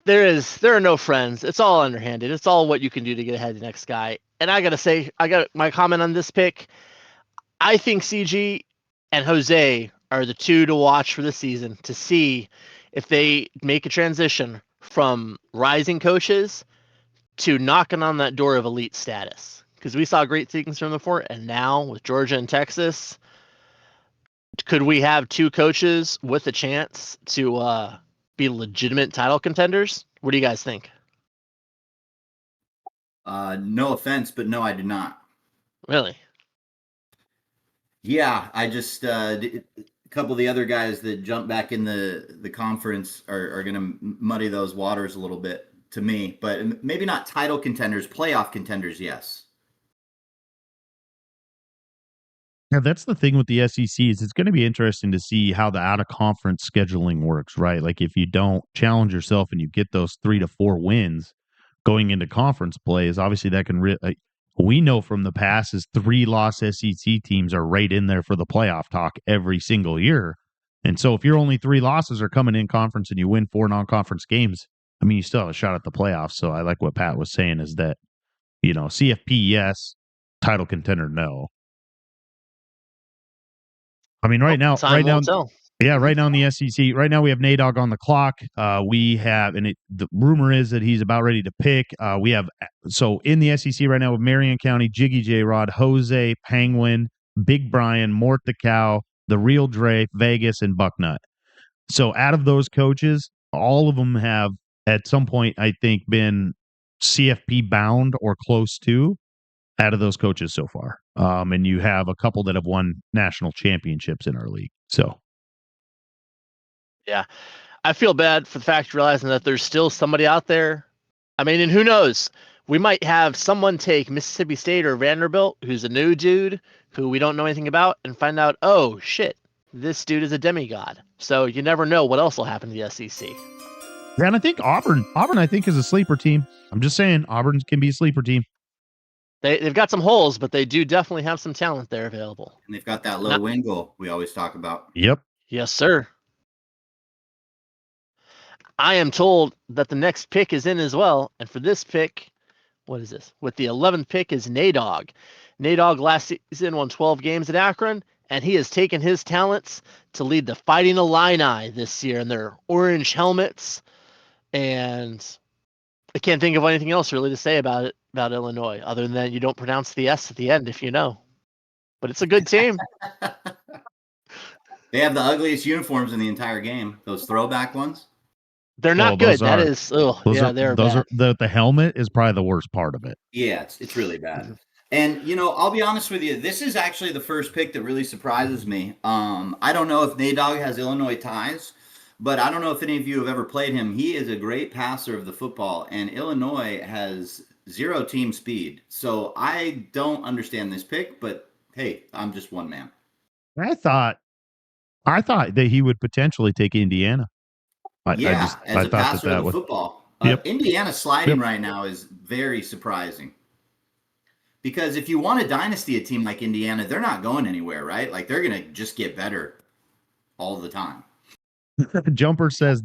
There are no friends. It's all underhanded. It's all what you can do to get ahead of the next guy. And I got to say, I got my comment on this pick. I think CG and Jose are the 2 to watch for the season to see if they make a transition from rising coaches to knocking on that door of elite status. Because we saw great things from the fort, and now with Georgia and Texas, could we have 2 coaches with a chance to be legitimate title contenders? What do you guys think? No offense, but no, I do not. Really? Yeah, I just a couple of the other guys that jump back in the conference are going to muddy those waters a little bit to me, but maybe not title contenders, playoff contenders, yes. Yeah, that's the thing with the SEC is it's going to be interesting to see how the out of conference scheduling works, right? Like if you don't challenge yourself and you get those 3 to 4 wins going into conference play, is obviously that can we know from the past is 3-loss SEC teams are right in there for the playoff talk every single year. And so if your only 3 losses are coming in conference and you win 4 non-conference games, I mean, you still have a shot at the playoffs. So I like what Pat was saying is that, CFP, yes, title contender, no. I mean, right now, Time will tell. yeah, right now in the SEC, right now we have Nadog on the clock. We have, the rumor is that he's about ready to pick. We have, so in the SEC right now with Marion County, Jiggy J Rod, Jose, Penguin, Big Brian, Mort the Cow, the Real Dre, Vegas, and Bucknut. So out of those coaches, all of them have at some point, I think, been CFP bound or close to. Out of those coaches so far. And you have a couple that have won national championships in our league. So, yeah, I feel bad for the fact of realizing that there's still somebody out there. I mean, and who knows? We might have someone take Mississippi State or Vanderbilt, who's a new dude who we don't know anything about, and find out, oh, shit, this dude is a demigod. So you never know what else will happen to the SEC. Yeah, and I think Auburn, I think, is a sleeper team. I'm just saying, Auburn can be a sleeper team. They've got some holes, but they do definitely have some talent there available. And they've got that low win goal we always talk about. Yep. Yes, sir. I am told that the next pick is in as well. And for this pick, what is this? With the 11th pick is Nadog. Nadog last season won 12 games at Akron, and he has taken his talents to lead the Fighting Illini this year in their orange helmets. And I can't think of anything else really to say about Illinois, other than you don't pronounce the S at the end if you know. But it's a good team. They have the ugliest uniforms in the entire game. Those throwback ones. They're not good. That is, the helmet is probably the worst part of it. Yeah, it's really bad. And I'll be honest with you, this is actually the first pick that really surprises me. I don't know if Nadog has Illinois ties, but I don't know if any of you have ever played him. He is a great passer of the football, and Illinois has 0 team speed. So I don't understand this pick, but hey, I'm just one man. I thought that he would potentially take Indiana. As a passer of the football. Indiana sliding right now is very surprising. Because if you want a dynasty, a team like Indiana, they're not going anywhere, right? Like they're going to just get better all the time. Jumper says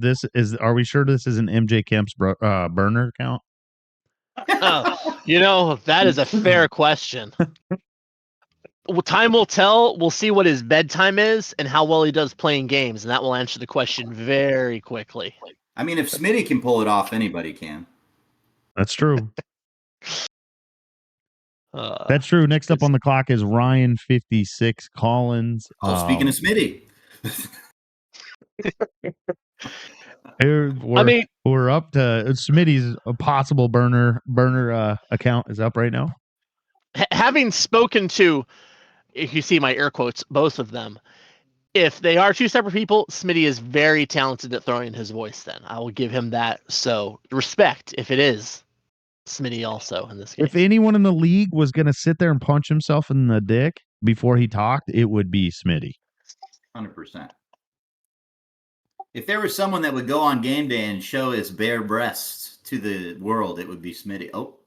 are we sure this is an MJ Kemp's burner account? That is a fair question. Well, time will tell. We'll see what his bedtime is and how well he does playing games, and that will answer the question very quickly. I mean, if Smitty can pull it off, anybody can. That's true. That's true. Next up on the clock is Ryan 56 Collins. Speaking of Smitty. We're up to Smitty's possible burner account is up right now. Having spoken to, if you see my air quotes, both of them, if they are 2 separate people, Smitty is very talented at throwing his voice then. I will give him that. So respect if it is Smitty also in this game. If anyone in the league was going to sit there and punch himself in the dick before he talked, it would be Smitty. 100%. If there was someone that would go on game day and show his bare breasts to the world, it would be Smitty. Oh,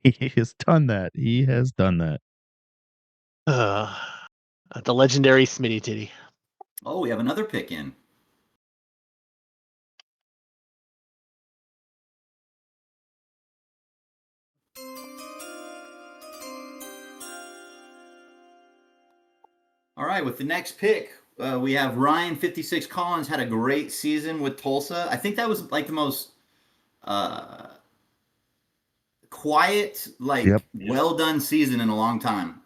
He has done that. He has done that. The legendary Smitty Titty. oh, we have another pick in. All right, with the next pick, we have Ryan 56 Collins had a great season with Tulsa. I think that was like the most quiet, like well done season in a long time.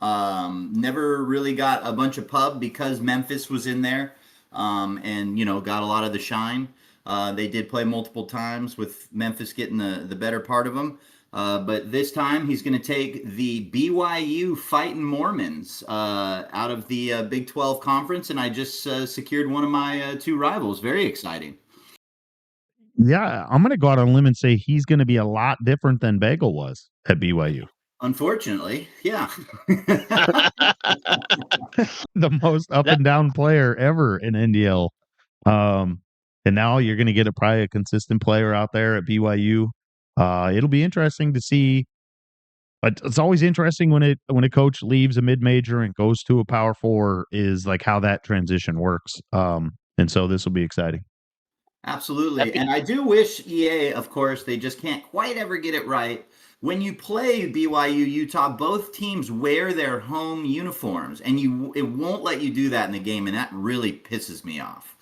Never really got a bunch of pub because Memphis was in there, and got a lot of the shine. They did play multiple times with Memphis getting the better part of them. But this time he's going to take the BYU Fighting Mormons out of the Big 12 conference, and I just secured one of my two rivals. Very exciting. Yeah, I'm going to go out on a limb and say he's going to be a lot different than Bagel was at BYU. Unfortunately, yeah. The most up and down player ever in NDL. And now you're going to get probably a consistent player out there at BYU. It'll be interesting to see. But it's always interesting when a coach leaves a mid major and goes to a Power 4 is like how that transition works. And so this will be exciting. Absolutely. And I do wish EA, of course, they just can't quite ever get it right. When you play BYU Utah, both teams wear their home uniforms, and it won't let you do that in the game, and that really pisses me off.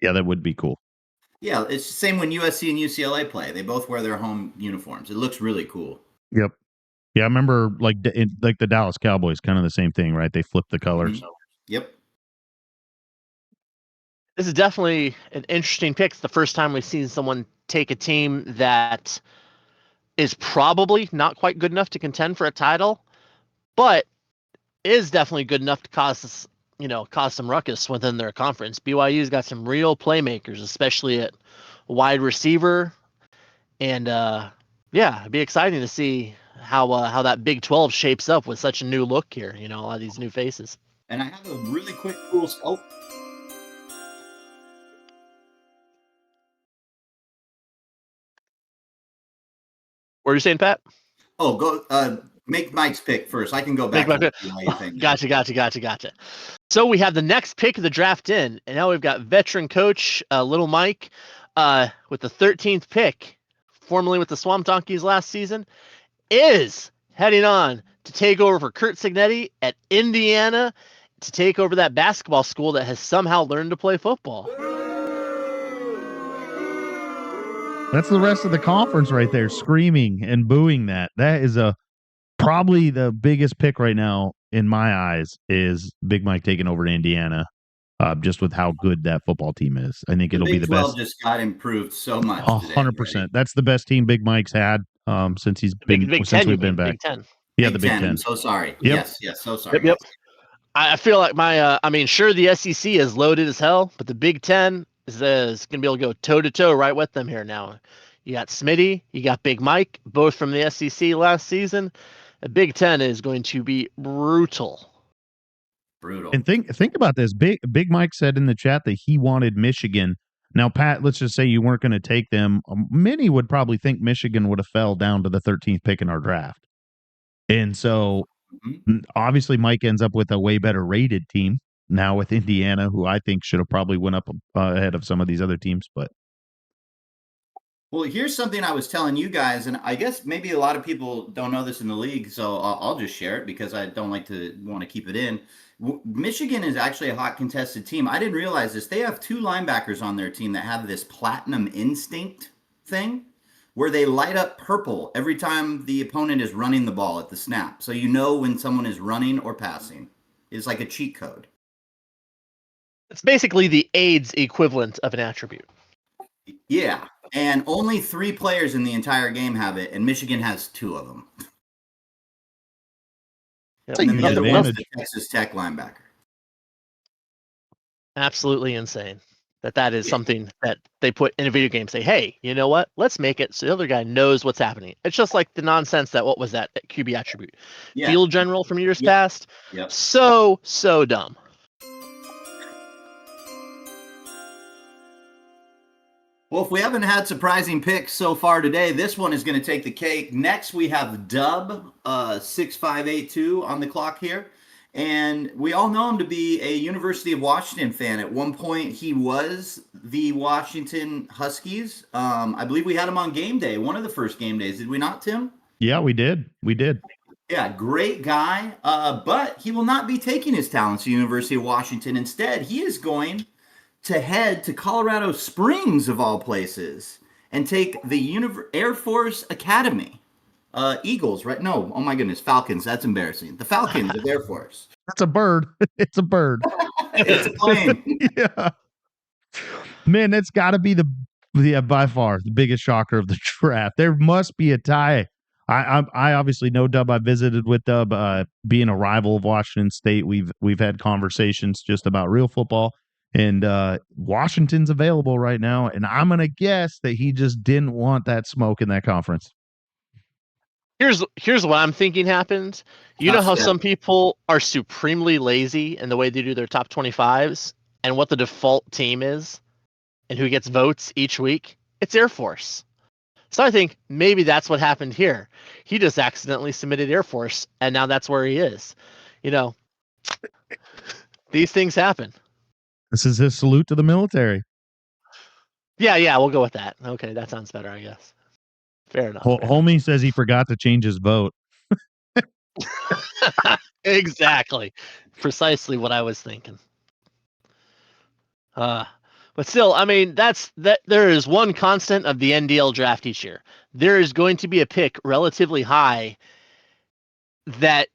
Yeah, that would be cool. Yeah, it's the same when USC and UCLA play. They both wear their home uniforms. It looks really cool. Yep. Yeah, I remember like the Dallas Cowboys, kind of the same thing, right? They flip the colors. Mm-hmm. Yep. This is definitely an interesting pick. It's the first time we've seen someone take a team that is probably not quite good enough to contend for a title, but is definitely good enough to cause some ruckus within their conference. BYU's got some real playmakers, especially at wide receiver, and it'd be exciting to see how that Big 12 shapes up with such a new look here. A lot of these new faces. And I have a really quick cool. Oh. What are you saying, Pat? Oh, go make Mike's pick first. I can go back. Gotcha. So we have the next pick of the draft in, and now we've got veteran coach Little Mike with the 13th pick, formerly with the Swamp Donkeys last season, is heading on to take over for Curt Cignetti at Indiana to take over that basketball school that has somehow learned to play football. That's the rest of the conference right there, screaming and booing that. That is probably the biggest pick right now in my eyes is Big Mike taking over to Indiana, just with how good that football team is. I think it'll be the best. Big 12 just got improved so much. 100%. That's the best team Big Mike's had since he's been since we've been back. Big 10. Yeah, the Big 10. I'm so sorry. Yep. Yes, so sorry. Yep. I feel like sure, the SEC is loaded as hell, but the Big 10 is going to be able to go toe-to-toe right with them here now. You got Smitty, you got Big Mike, both from the SEC last season. The Big 10 is going to be brutal. And think about this. Big Mike said in the chat that he wanted Michigan. Now, Pat, let's just say you weren't going to take them. Many would probably think Michigan would have fell down to the 13th pick in our draft. And so obviously Mike ends up with a way better rated team now with Indiana, who I think should have probably went up ahead of some of these other teams. But well, here's something I was telling you guys, and I guess maybe a lot of people don't know this in the league, so I'll just share it because I don't like to want to keep it in. Michigan is actually a hot contested team. I didn't realize this. They have two linebackers on their team that have this platinum instinct thing where they light up purple every time the opponent is running the ball at the snap. So you know when someone is running or passing. It's like a cheat code. It's basically the AIDS equivalent of an attribute. Yeah, and only 3 players in the entire game have it, and Michigan has 2 of them. Yep. And the other one's the Texas Tech linebacker. Absolutely insane. That is something that they put in a video game. Say, hey, you know what? Let's make it so the other guy knows what's happening. It's just like the nonsense that what was that QB attribute, field general from years past. Yep. So dumb. Well, if we haven't had surprising picks so far today, this one is going to take the cake. Next, we have Dub 6582 on the clock here. And we all know him to be a University of Washington fan. At one point, he was the Washington Huskies. I believe we had him on game day, one of the first game days. Did we not, Tim? Yeah, we did. We did. Yeah, great guy. But he will not be taking his talents to University of Washington. Instead, he is going to head to Colorado Springs, of all places, and take the Air Force Academy. Eagles, right? No, oh my goodness, Falcons. That's embarrassing. The Falcons of Air Force. That's a bird. It's a bird. It's a plane. Yeah. Man, that's got to be by far the biggest shocker of the draft. There must be a tie. I obviously know Dub. I visited with Dub. Being a rival of Washington State, we've had conversations just about real football. And Washington's available right now, and I'm gonna guess that he just didn't want that smoke in that conference. Here's what I'm thinking happened. You know how some people are supremely lazy in the way they do their top 25s, and what the default team is, and who gets votes each week? It's Air Force. So I think maybe that's what happened here. He just accidentally submitted Air Force, and now that's where he is. You know, these things happen. This is his salute to the military. Yeah, we'll go with that. Okay, that sounds better, I guess. Fair enough. Homie says he forgot to change his vote. Exactly. Precisely what I was thinking. But still, I mean, there is one constant of the NDL draft each year. There is going to be a pick relatively high that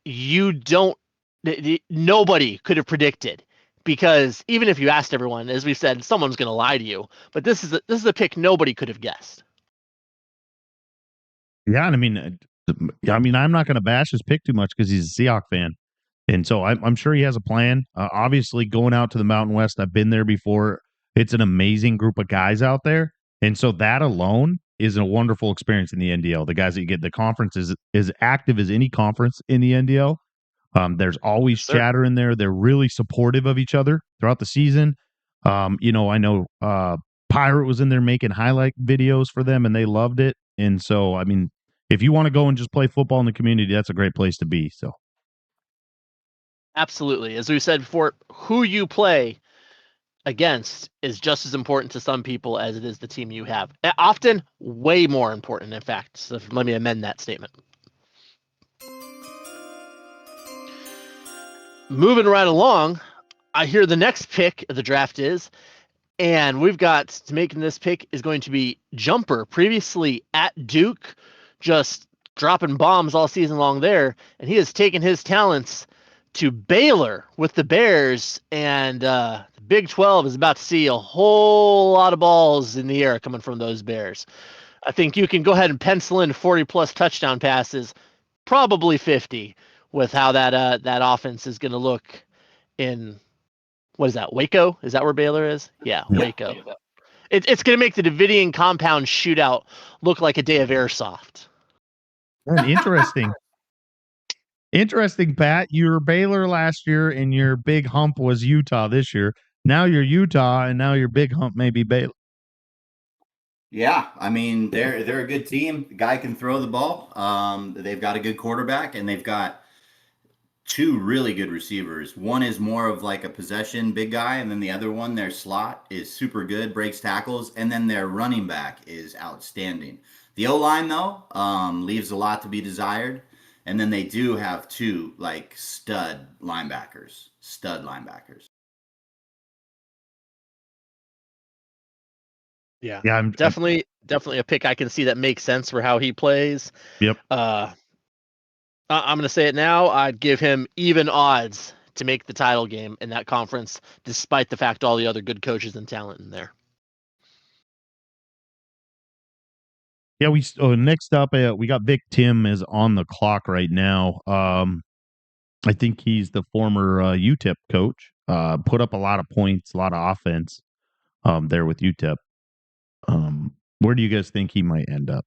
nobody could have predicted. Because even if you asked everyone, as we've said, someone's going to lie to you. But this is a pick nobody could have guessed. Yeah, and I mean, I'm not going to bash his pick too much because he's a Seahawks fan, and so I'm sure he has a plan. Obviously, going out to the Mountain West, I've been there before. It's an amazing group of guys out there, and so that alone is a wonderful experience in the NDL. The guys that you get, the conference is as active as any conference in the NDL. There's always chatter in there. They're really supportive of each other throughout the season. I know Pirate was in there making highlight videos for them, and they loved it. And so, I mean, if you want to go and just play football in the community, that's a great place to be. So, absolutely, as we said before, who you play against is just as important to some people as it is the team you have. Often, way more important, in fact. So let me amend that statement. Moving right along, I hear the next pick of the draft is, and we've got to making this pick is going to be Jumper, previously at Duke, just dropping bombs all season long there, and he has taken his talents to Baylor with the Bears, and the Big 12 is about to see a whole lot of balls in the air coming from those Bears. I think you can go ahead and pencil in 40-plus touchdown passes, probably 50, with how that offense is going to look in, what is that, Waco? Is that where Baylor is? Yeah. Waco. It's going to make the Davidian compound shootout look like a day of airsoft. interesting. Interesting, Pat. You were Baylor last year, and your big hump was Utah this year. Now you're Utah, and now your big hump may be Baylor. Yeah, I mean they're a good team. The guy can throw the ball. They've got a good quarterback, and they've got two really good receivers. One is more of like a possession big guy, and then the other one, their slot, is super good, breaks tackles, and then their running back is outstanding. The O-line, though, leaves a lot to be desired, and then they do have two like stud linebackers. Yeah, I'm definitely a pick I can see that makes sense for how he plays. Yep. I'm going to say it now. I'd give him even odds to make the title game in that conference, despite the fact all the other good coaches and talent in there. Yeah, next up, we got Vic Tim is on the clock right now. I think he's the former UTEP coach. Put up a lot of points, a lot of offense. there with UTEP. Where do you guys think he might end up?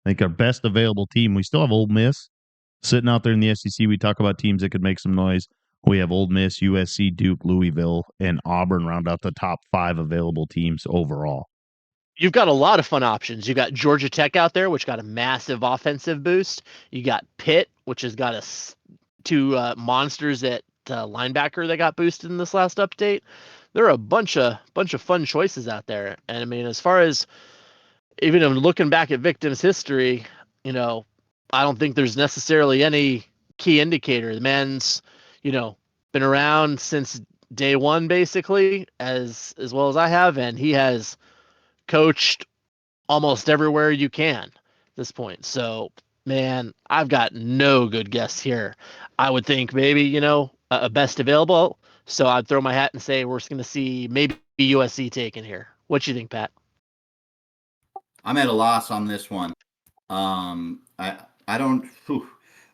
I think our best available team, we still have Ole Miss sitting out there in the SEC. We talk about teams that could make some noise. We have Ole Miss, USC, Duke, Louisville, and Auburn round out the top 5 available teams overall. You've got a lot of fun options. You got Georgia Tech out there, which got a massive offensive boost. You got Pitt, which has got two monsters at linebacker that got boosted in this last update. There are a bunch of fun choices out there. And I mean, as far as even looking back at Victim's history, I don't think there's necessarily any key indicator. The man's, been around since day one, basically, as well as I have, and he has coached almost everywhere you can at this point. So, man, I've got no good guess here. I would think maybe, a best available. So I'd throw my hat and say we're going to see maybe USC taken here. What do you think, Pat? I'm at a loss on this one. I don't. Whew.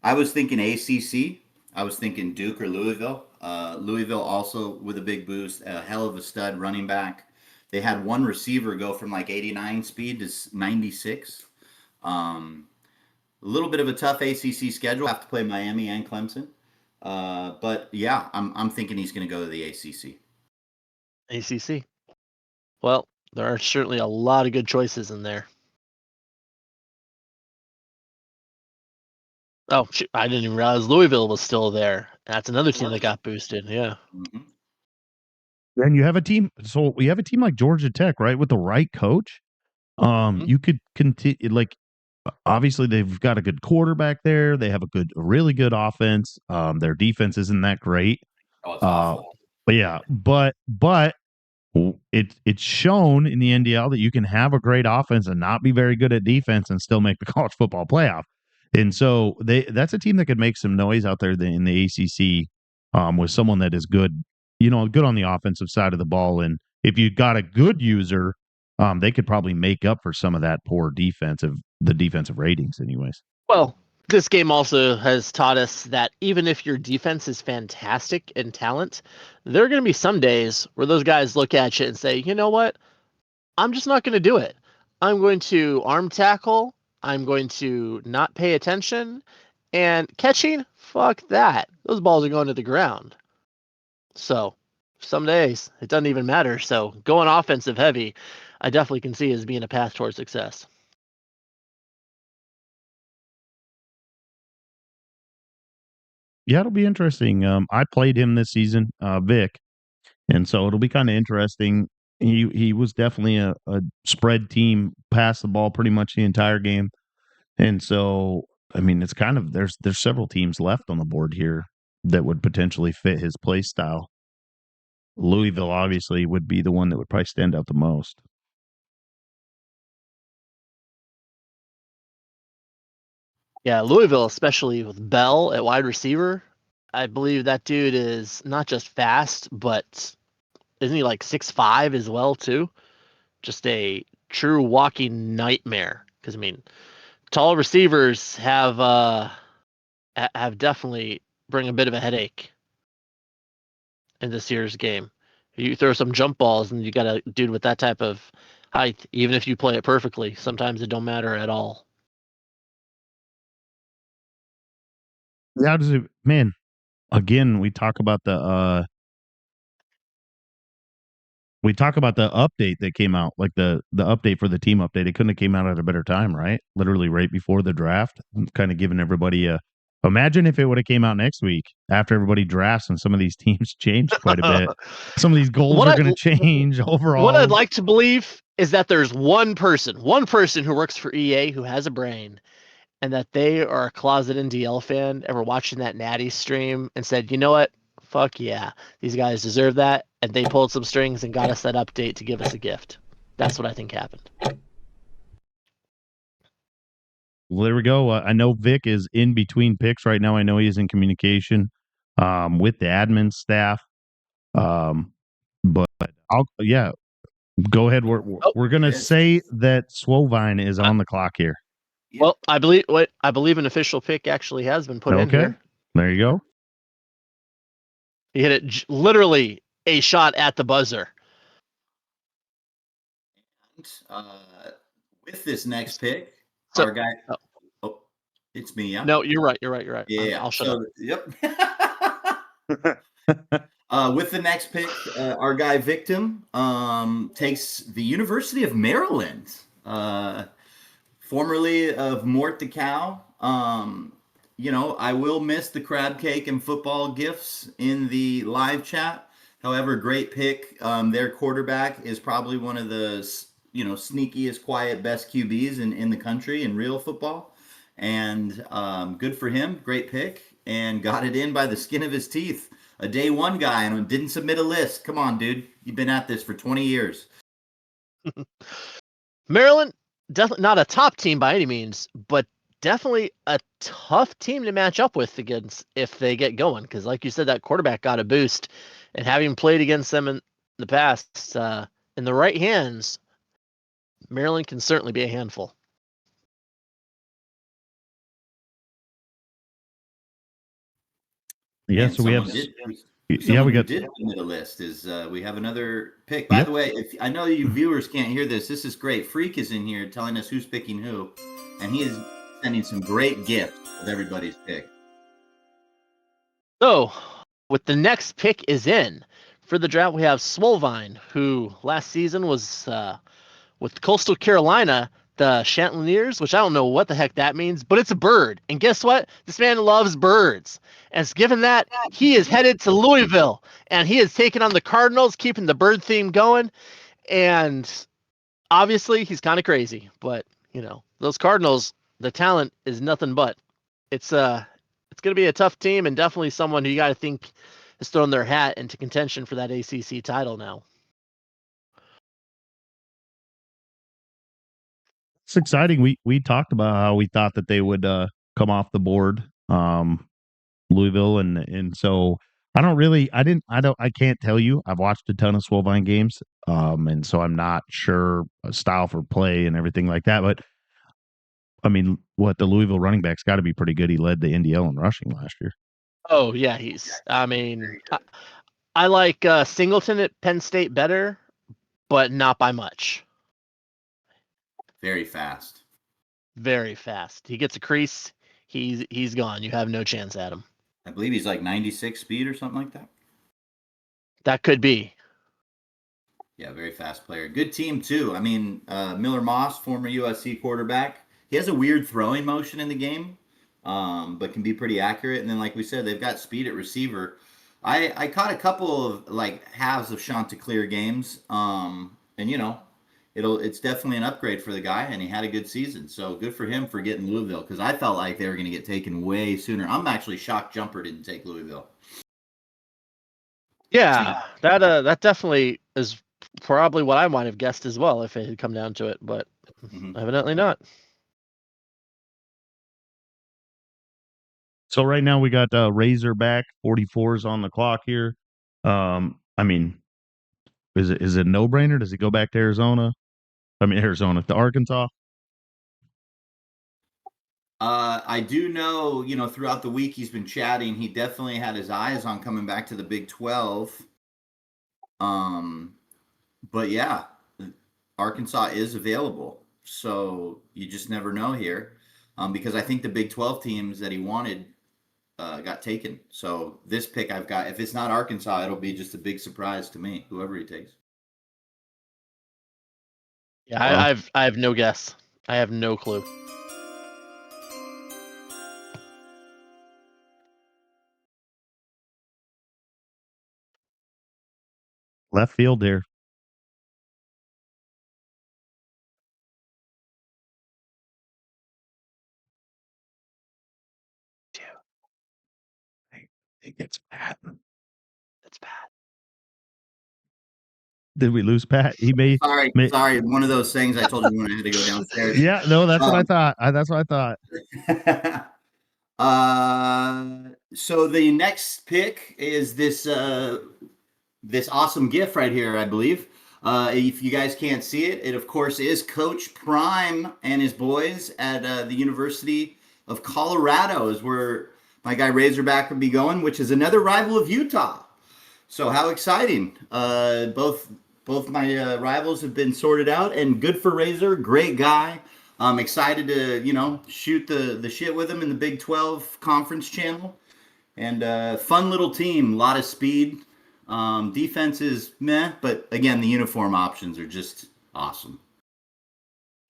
I was thinking ACC. I was thinking Duke or Louisville. Louisville also with a big boost, a hell of a stud running back. They had one receiver go from like 89 speed to 96. A little bit of a tough ACC schedule. Have to play Miami and Clemson. But yeah, I'm thinking he's going to go to the ACC. ACC. Well, there are certainly a lot of good choices in there. Oh, shoot, I didn't even realize Louisville was still there. That's another team that got boosted. Yeah. Mm-hmm. Then you have a team. So we have a team like Georgia Tech, right, with the right coach. You could continue. Like, obviously, they've got a good quarterback there. They have a really good offense. Their defense isn't that great. Oh, it's awful. But yeah, but it's shown in the NDL that you can have a great offense and not be very good at defense and still make the college football playoff. And so that's a team that could make some noise out there in the ACC with someone that is good, good on the offensive side of the ball. And if you got a good user, they could probably make up for some of that poor the defensive ratings anyways. Well, this game also has taught us that even if your defense is fantastic in talent, there are going to be some days where those guys look at you and say, you know what? I'm just not going to do it. I'm going to arm tackle. I'm going to not pay attention. And catching, fuck that. Those balls are going to the ground. So some days it doesn't even matter. So going offensive heavy, I definitely can see as being a path towards success. Yeah, it'll be interesting. I played him this season, Vic, and so it'll be kind of interesting. He was definitely a spread team, passed the ball pretty much the entire game, and so I mean it's kind of there's several teams left on the board here that would potentially fit his play style. Louisville obviously would be the one that would probably stand out the most. Yeah, Louisville, especially with Bell at wide receiver, I believe that dude is not just fast, but isn't he like 6'5" as well too? Just a true walking nightmare. Because I mean, tall receivers have definitely bring a bit of a headache in this year's game. You throw some jump balls and you got a dude with that type of height, even if you play it perfectly, sometimes it don't matter at all. How does it, man? Again, we talk about the update that came out, like the update for the team update. It couldn't have came out at a better time, right? Literally right before the draft, kind of giving everybody a. Imagine if it would have came out next week after everybody drafts and some of these teams changed quite a bit. Some of these goals are going to change overall. What I'd like to believe is that there's one person who works for EA who has a brain, and that they are a closet NDL fan ever watching that Natty stream and said, you know what? Fuck yeah. These guys deserve that. And they pulled some strings and got us that update to give us a gift. That's what I think happened. Well, there we go. I know Vic is in between picks right now. I know he is in communication with the admin staff. But go ahead. We're going to say that Swovine is on the clock here. Well, I believe an official pick actually has been put in here. There you go. He hit it literally a shot at the buzzer. With this next pick, So, our guy. oh, Oh, it's me. Yeah. no, you're right. You're right. You're right. Yeah. I'll shut up. Yep. With the next pick, our guy Victim takes the University of Maryland, formerly of Mort the Cow. I will miss the crab cake and football gifts in the live chat. However, great pick. Their quarterback is probably one of the sneakiest, quiet, best QBs in the country in real football. And good for him. Great pick. And got it in by the skin of his teeth. A day one guy and didn't submit a list. Come on, dude. You've been at this for 20 years. Maryland, definitely not a top team by any means, but definitely a tough team to match up with against if they get going. Because, like you said, that quarterback got a boost, and having played against them in the past, in the right hands, Maryland can certainly be a handful. Yeah, And so we have. Someone we who got. did submit a list is we have another pick. By the way, if I know you viewers can't hear this, this is great. Freak is in here telling us who's picking who, and he is sending some great gifts with everybody's pick. So, with the next pick is in for the draft, we have Swolvine, who last season was with Coastal Carolina, the Chanticleers, which I don't know what the heck that means, but it's a bird. And guess what? This man loves birds. And given that, he is headed to Louisville, and he is taking on the Cardinals, keeping the bird theme going. And obviously, he's kind of crazy, but those Cardinals, the talent is nothing but. It's going to be a tough team, and definitely someone who you got to think has thrown their hat into contention for that ACC title now. It's exciting. We talked about how we thought that they would come off the board, Louisville, and so I can't tell you. I've watched a ton of Swolvine games, and so I'm not sure style for play and everything like that. But I mean, what the Louisville running back's got to be pretty good. He led the NDL in rushing last year. Oh yeah, I like Singleton at Penn State better, but not by much. Very fast. Very fast. He gets a crease, he's gone. You have no chance at him. I believe he's like 96 speed or something like that. That could be. Yeah, very fast player. Good team too. I mean, Miller Moss, former USC quarterback. He has a weird throwing motion in the game, but can be pretty accurate. And then, like we said, they've got speed at receiver. I caught a couple of halves of Chanticleer games, and it's definitely an upgrade for the guy, and he had a good season. So good for him for getting Louisville, because I felt like they were going to get taken way sooner. I'm actually shocked Jumper didn't take Louisville. Yeah, that definitely is probably what I might have guessed as well if it had come down to it, but evidently not. So right now we got Razorback 44s on the clock here. I mean, is it a no-brainer? Does he go back to Arizona? I mean, Arizona to Arkansas? I do know, throughout the week he's been chatting. He definitely had his eyes on coming back to the Big 12. But yeah, Arkansas is available. So you just never know here. Because I think the Big 12 teams that he wanted got taken. So this pick I've got, if it's not Arkansas, it'll be just a big surprise to me, whoever he takes. Yeah, I have no guess. I have no clue. Left field there. It gets Pat. That's bad. Did we lose Pat? He may. Sorry. One of those things I told you when I had to go downstairs. Yeah, no, that's what I thought. That's what I thought. So the next pick is this awesome GIF right here, I believe. If you guys can't see it, it of course is Coach Prime and his boys at the University of Colorado, is where my guy Razorback would be going, which is another rival of Utah. So how exciting! Both Both my rivals have been sorted out, and good for Razor. Great guy. I'm excited to shoot the shit with him in the Big 12 conference channel. And fun little team, a lot of speed. Defense is meh, but again, the uniform options are just awesome.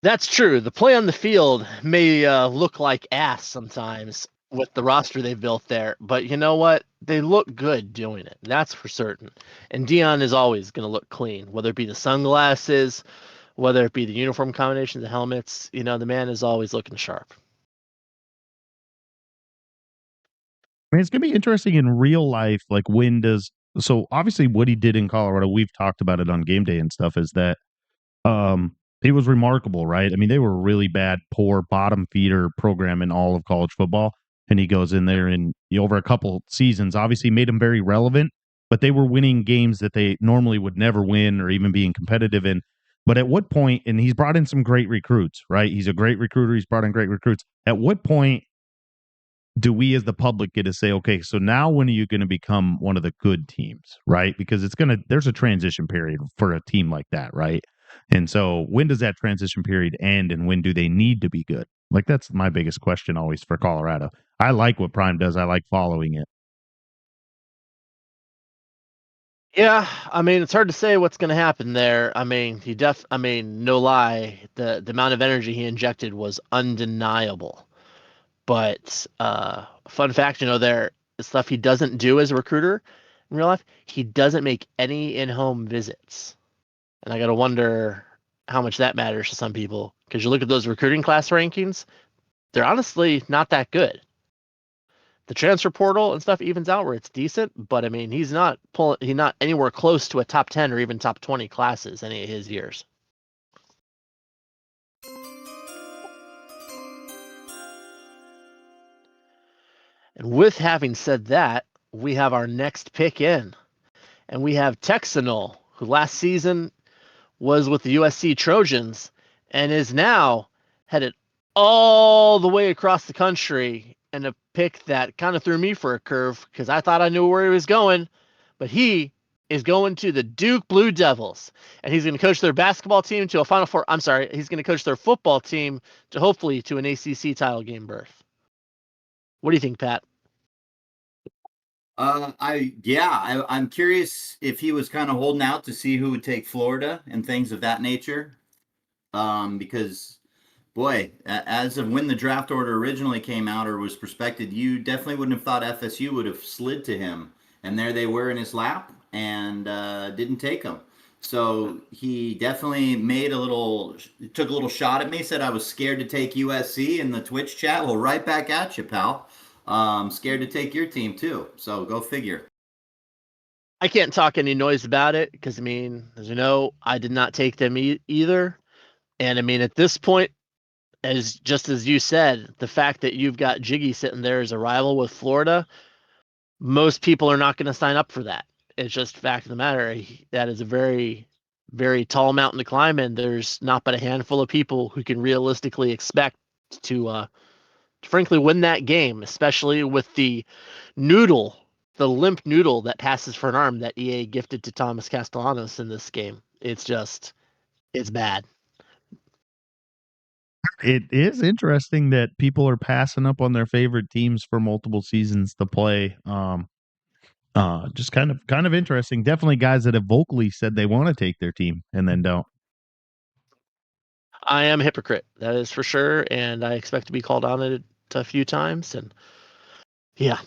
That's true. The play on the field may look like ass sometimes with the roster they've built there, but you know what? They look good doing it. That's for certain. And Dion is always going to look clean, whether it be the sunglasses, whether it be the uniform combinations, the helmets. The man is always looking sharp. I mean, it's gonna be interesting in real life. Like, so obviously what he did in Colorado, we've talked about it on game day and stuff, is that he was remarkable, right? I mean, they were a really bad, poor bottom feeder program in all of college football. And he goes in there and over a couple seasons, obviously made them very relevant, but they were winning games that they normally would never win or even being competitive in. But at what point, and he's brought in some great recruits, right? He's a great recruiter. He's brought in great recruits. At what point do we as the public get to say, okay, so now when are you going to become one of the good teams, right? Because there's a transition period for a team like that, right? And so when does that transition period end and when do they need to be good? Like, that's my biggest question always for Colorado. I like what Prime does. I like following it. Yeah, I mean, it's hard to say what's going to happen there. I mean, no lie, the amount of energy he injected was undeniable. But fun fact, the stuff he doesn't do as a recruiter in real life, he doesn't make any in-home visits. And I got to wonder how much that matters to some people, because you look at those recruiting class rankings, they're honestly not that good. The transfer portal and stuff evens out where it's decent, but I mean, he's not anywhere close to a top 10 or even top 20 classes any of his years. And with having said that, we have our next pick in, and we have Texanol, who last season was with the USC Trojans and is now headed all the way across the country, and a pick that kind of threw me for a curve because I thought I knew where he was going, but he is going to the Duke Blue Devils, and he's going to coach their basketball team to a Final Four. I'm sorry, he's going to coach their football team to hopefully to an ACC title game berth. What do you think, Pat? I'm curious if he was kind of holding out to see who would take Florida and things of that nature. Because boy, as of when the draft order originally came out or was prospected, you definitely wouldn't have thought FSU would have slid to him. And there they were in his lap and didn't take him. So he definitely took a little shot at me, said I was scared to take USC in the Twitch chat. Well, right back at you, pal. Scared to take your team too. So go figure. I can't talk any noise about it because, I mean, as you know, I did not take them either. And I mean, at this point, just as you said, the fact that you've got Jiggy sitting there as a rival with Florida, most people are not going to sign up for that. It's just fact of the matter. That is a very, very tall mountain to climb, and there's not but a handful of people who can realistically expect to frankly win that game, especially with the limp noodle that passes for an arm that EA gifted to Thomas Castellanos in this game. It's bad. It is interesting that people are passing up on their favorite teams for multiple seasons to play. Just kind of interesting. Definitely guys that have vocally said they want to take their team and then don't. I am a hypocrite, that is for sure, and I expect to be called on it a few times. And yeah,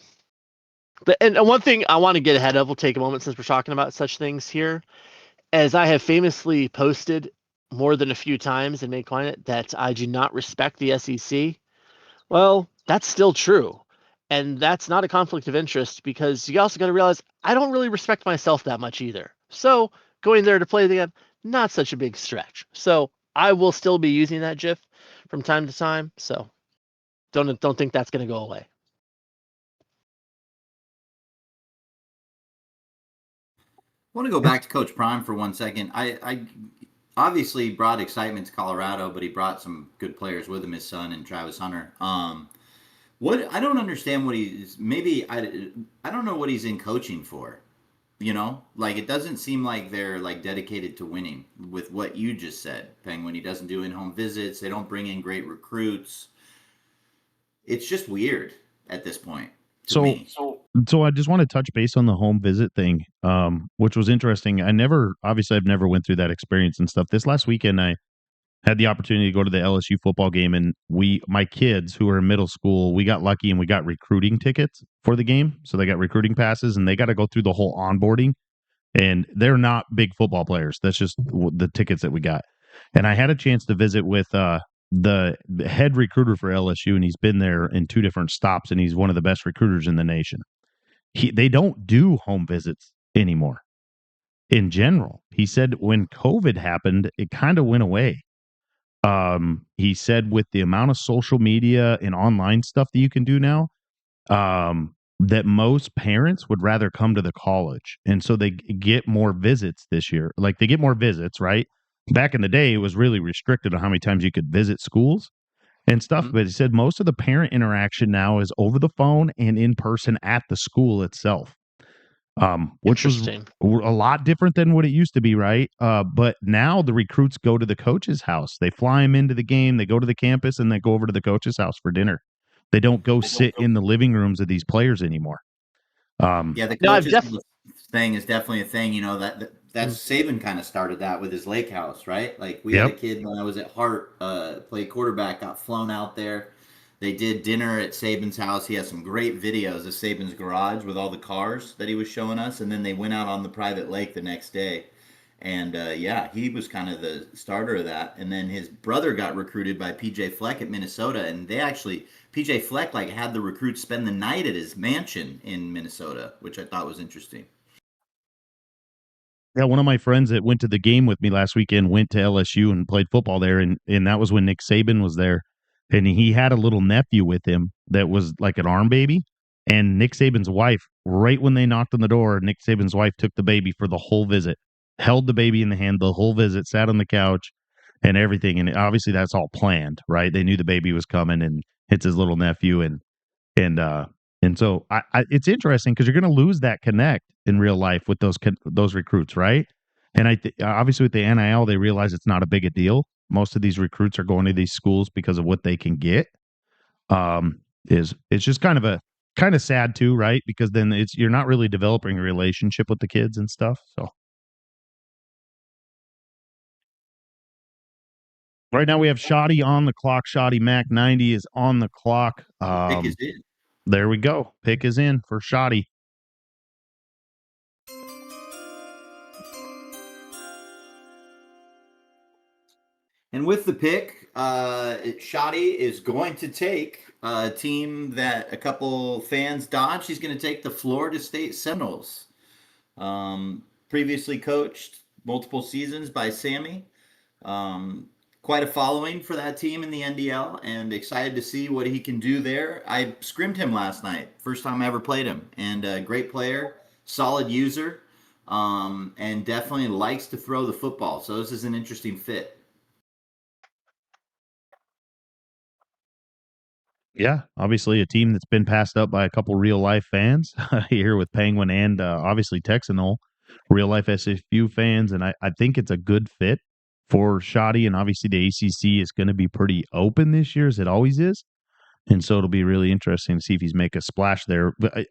and one thing I want to get ahead of, we'll take a moment since we're talking about such things here, as I have famously posted more than a few times and made comment that I do not respect the SEC. Well, that's still true. And that's not a conflict of interest because you also got to realize I don't really respect myself that much either. So going there to play the game, not such a big stretch. So I will still be using that GIF from time to time. So don't think that's going to go away. I want to go back to Coach Prime for 1 second. I obviously brought excitement to Colorado, but he brought some good players with him, his son and Travis Hunter. What I don't understand what he's maybe I don't know what he's in coaching for. Like it doesn't seem like they're like dedicated to winning with what you just said, Penguin. He doesn't do in-home visits. They don't bring in great recruits. It's just weird at this point to So, me. so I just want to touch base on the home visit thing, which was interesting. Obviously, I've never went through that experience and stuff. This last weekend, I had the opportunity to go to the LSU football game, and my kids who are in middle school, we got lucky and we got recruiting tickets for the game. So they got recruiting passes, and they got to go through the whole onboarding. And they're not big football players. That's just the tickets that we got. And I had a chance to visit with the head recruiter for LSU, and he's been there in 2 different stops, and he's one of the best recruiters in the nation. They don't do home visits anymore in general. He said when COVID happened, it kind of went away. He said with the amount of social media and online stuff that you can do now, that most parents would rather come to the college. And so they get more visits this year. Like they get more visits, right? Back in the day, it was really restricted on how many times you could visit schools and stuff. Mhm. But he said most of the parent interaction now is over the phone and in person at the school itself, which was Interesting. a lot different than what it used to be, right? But now the recruits go to the coach's house. They fly them into the game. They go to the campus and they go over to the coach's house for dinner. They don't go sit in the living rooms of these players anymore. Yeah, the No, I've coaches definitely. thing is definitely a thing. That's Saban kind of started that with his lake house, right? Like we had a Yep. kid when I was at Hart, played quarterback, got flown out there. They did dinner at Saban's house. He has some great videos of Saban's garage with all the cars that he was showing us, and then they went out on the private lake the next day. And yeah, he was kind of the starter of that. And then his brother got recruited by PJ Fleck at Minnesota, and they actually PJ Fleck like had the recruits spend the night at his mansion in Minnesota, which I thought was interesting. Yeah, one of my friends that went to the game with me last weekend went to LSU and played football there, and that was when Nick Saban was there, and he had a little nephew with him that was like an arm baby, and Nick Saban's wife, right when they knocked on the door, Nick Saban's wife took the baby for the whole visit, held the baby in the hand the whole visit, sat on the couch, and everything, and obviously that's all planned, right? They knew the baby was coming, and it's his little nephew, and uh and so it's interesting because you're going to lose that connect in real life with those recruits, right? And obviously with the NIL, they realize it's not a big a deal. Most of these recruits are going to these schools because of what they can get. Is it's just kind of sad too, right? Because then you're not really developing a relationship with the kids and stuff. So right now we have Shoddy on the clock. Shoddy Mac 90 is on the clock. Pick is in. There we go. Pick is in for Shoddy. And with the pick, Shoddy is going to take a team that a couple fans dodged. He's going to take the Florida State Seminoles. Previously coached multiple seasons by Sammy. Quite a following for that team in the NDL, and excited to see what he can do there. I scrimmed him last night, first time I ever played him, and a great player, solid user, and definitely likes to throw the football. So this is an interesting fit. Yeah, obviously a team that's been passed up by a couple real life fans here with Penguin and obviously Texanol, real life SFU fans, and I think it's a good fit for Shoddy. And obviously the ACC is going to be pretty open this year, as it always is, and so it'll be really interesting to see if he's make a splash there. But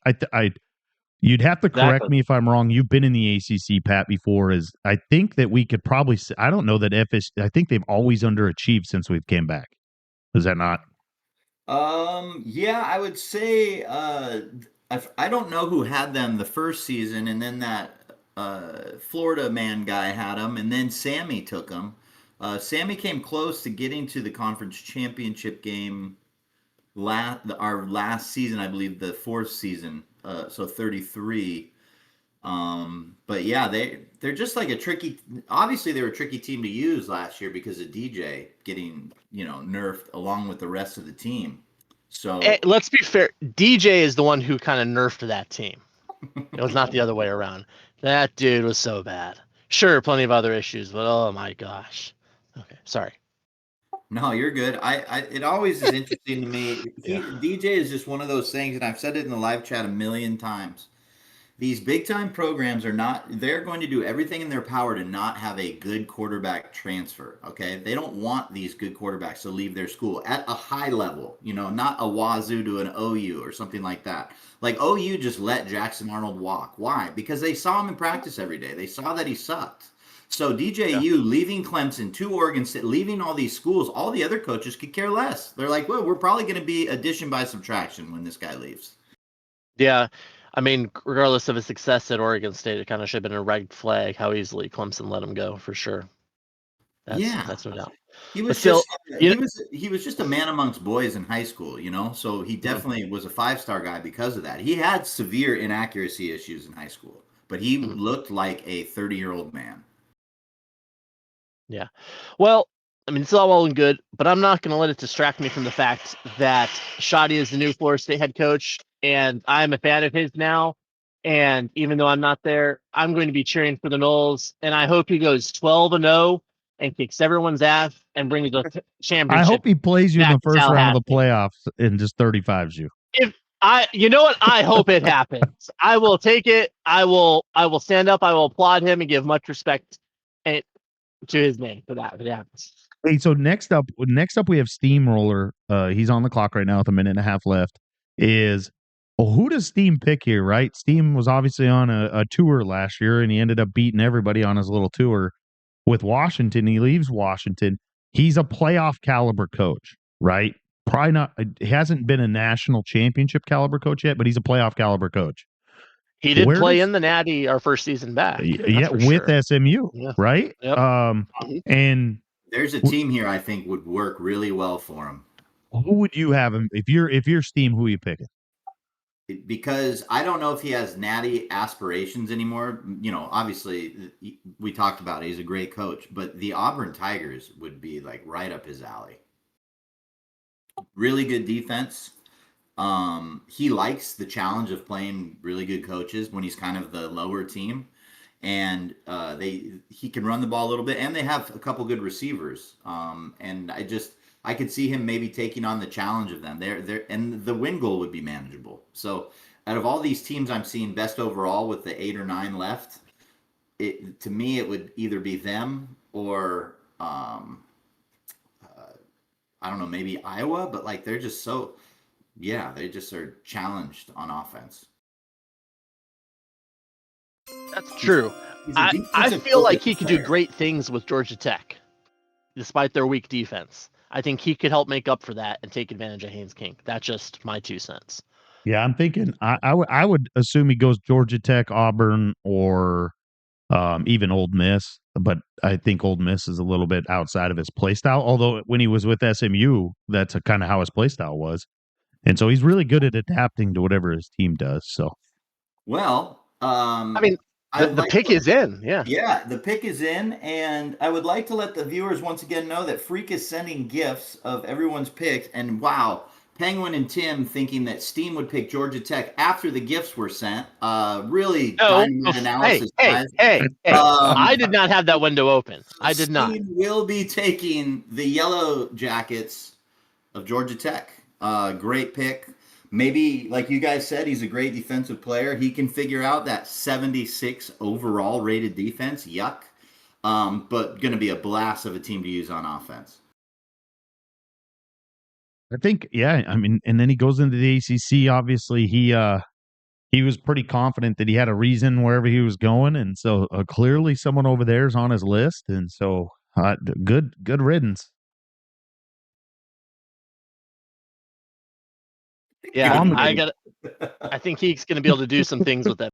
you'd have to correct Exactly. me if I'm wrong. You've been in the ACC, Pat, before. Is I think that we could probably. I don't know that I think they've always underachieved since we've came back. Is that not? Yeah, I would say I don't know who had them the first season, and then that Florida man guy had them, and then Sammy took them. Sammy came close to getting to the conference championship game our last season, I believe, the fourth season. So 33. But yeah, they're just like a tricky. Obviously, they were a tricky team to use last year because of DJ getting nerfed along with the rest of the team. So Let's be fair. DJ is the one who kind of nerfed that team. It was not the other way around. That dude was so bad. Sure, plenty of other issues, but oh my gosh. Okay, sorry. no, you're good. It always is interesting to me. Yeah. DJ is just one of those things, and I've said it in the live chat a million times. These big time programs are not, they're going to do everything in their power to not have a good quarterback transfer. Okay. They don't want these good quarterbacks to leave their school at a high level, not a Wazoo to an OU or something like that. Like OU just let Jackson Arnold walk. Why? Because they saw him in practice every day. They saw that he sucked. So DJU leaving Clemson to Oregon State, leaving all these schools, all the other coaches could care less. They're like, well, we're probably going to be addition by subtraction when this guy leaves. Yeah. I mean, regardless of his success at Oregon State, it kind of should have been a red flag how easily Clemson let him go, for sure. That's no doubt. He was still, he was just a man amongst boys in high school, so he definitely was a 5-star guy because of that. He had severe inaccuracy issues in high school, but he looked like a 30-year-old man. Yeah. Well, I mean, it's all well and good, but I'm not going to let it distract me from the fact that Shoddy is the new Florida State head coach, and I'm a fan of his now. And even though I'm not there, I'm going to be cheering for the Noles, and I hope he goes 12-0 and kicks everyone's ass and brings the championship. I hope he plays you in the first round of the playoffs and just 35s you. You know what? I hope it happens. I will take it. I will stand up. I will applaud him and give much respect to his name for that. If it happens. Hey, so next up we have Steamroller. He's on the clock right now with a minute and a half left. Who does Steam pick here, right? Steam was obviously on a tour last year, and he ended up beating everybody on his little tour with Washington. He leaves Washington. He's a playoff caliber coach, right? Probably not. He hasn't been a national championship caliber coach yet, but he's a playoff caliber coach. He did play in the Natty our first season back. Yeah, with sure. SMU, right? Yep. And there's a team here I think would work really well for him. Who would you have him if you're Steam? Who are you picking? Because I don't know if he has Natty aspirations anymore. Obviously we talked about it. He's a great coach, but the Auburn Tigers would be like right up his alley. Really good defense. He likes the challenge of playing really good coaches when he's kind of the lower team, and he can run the ball a little bit, and they have a couple good receivers. And I could see him maybe taking on the challenge of them. And the win goal would be manageable. So out of all these teams I'm seeing best overall with the 8 or 9 left, to me it would either be them or I don't know, maybe Iowa, but like they're just so. Yeah, they just are challenged on offense. That's true. I feel like he could do great things with Georgia Tech, despite their weak defense. I think he could help make up for that and take advantage of Haynes King. That's just my 2 cents. Yeah, I'm thinking I would assume he goes Georgia Tech, Auburn, or even Ole Miss. But I think Ole Miss is a little bit outside of his play style. Although when he was with SMU, that's kind of how his play style was. And so he's really good at adapting to whatever his team does. So, well, I mean, the pick is in. Yeah, the pick is in, and I would like to let the viewers once again know that Freak is sending gifts of everyone's picks. And wow, Penguin and Tim thinking that Steam would pick Georgia Tech after the gifts were sent. Really dynamite analysis. Hey! I did not have that window open. I did not. Steam will be taking the Yellow Jackets of Georgia Tech. Great pick. Maybe, like you guys said, he's a great defensive player. He can figure out that 76 overall rated defense. Yuck. But going to be a blast of a team to use on offense. I think, yeah. I mean, and then he goes into the ACC. Obviously, he was pretty confident that he had a reason wherever he was going, and so clearly someone over there is on his list, and so good riddance. Yeah, I think he's going to be able to do some things with that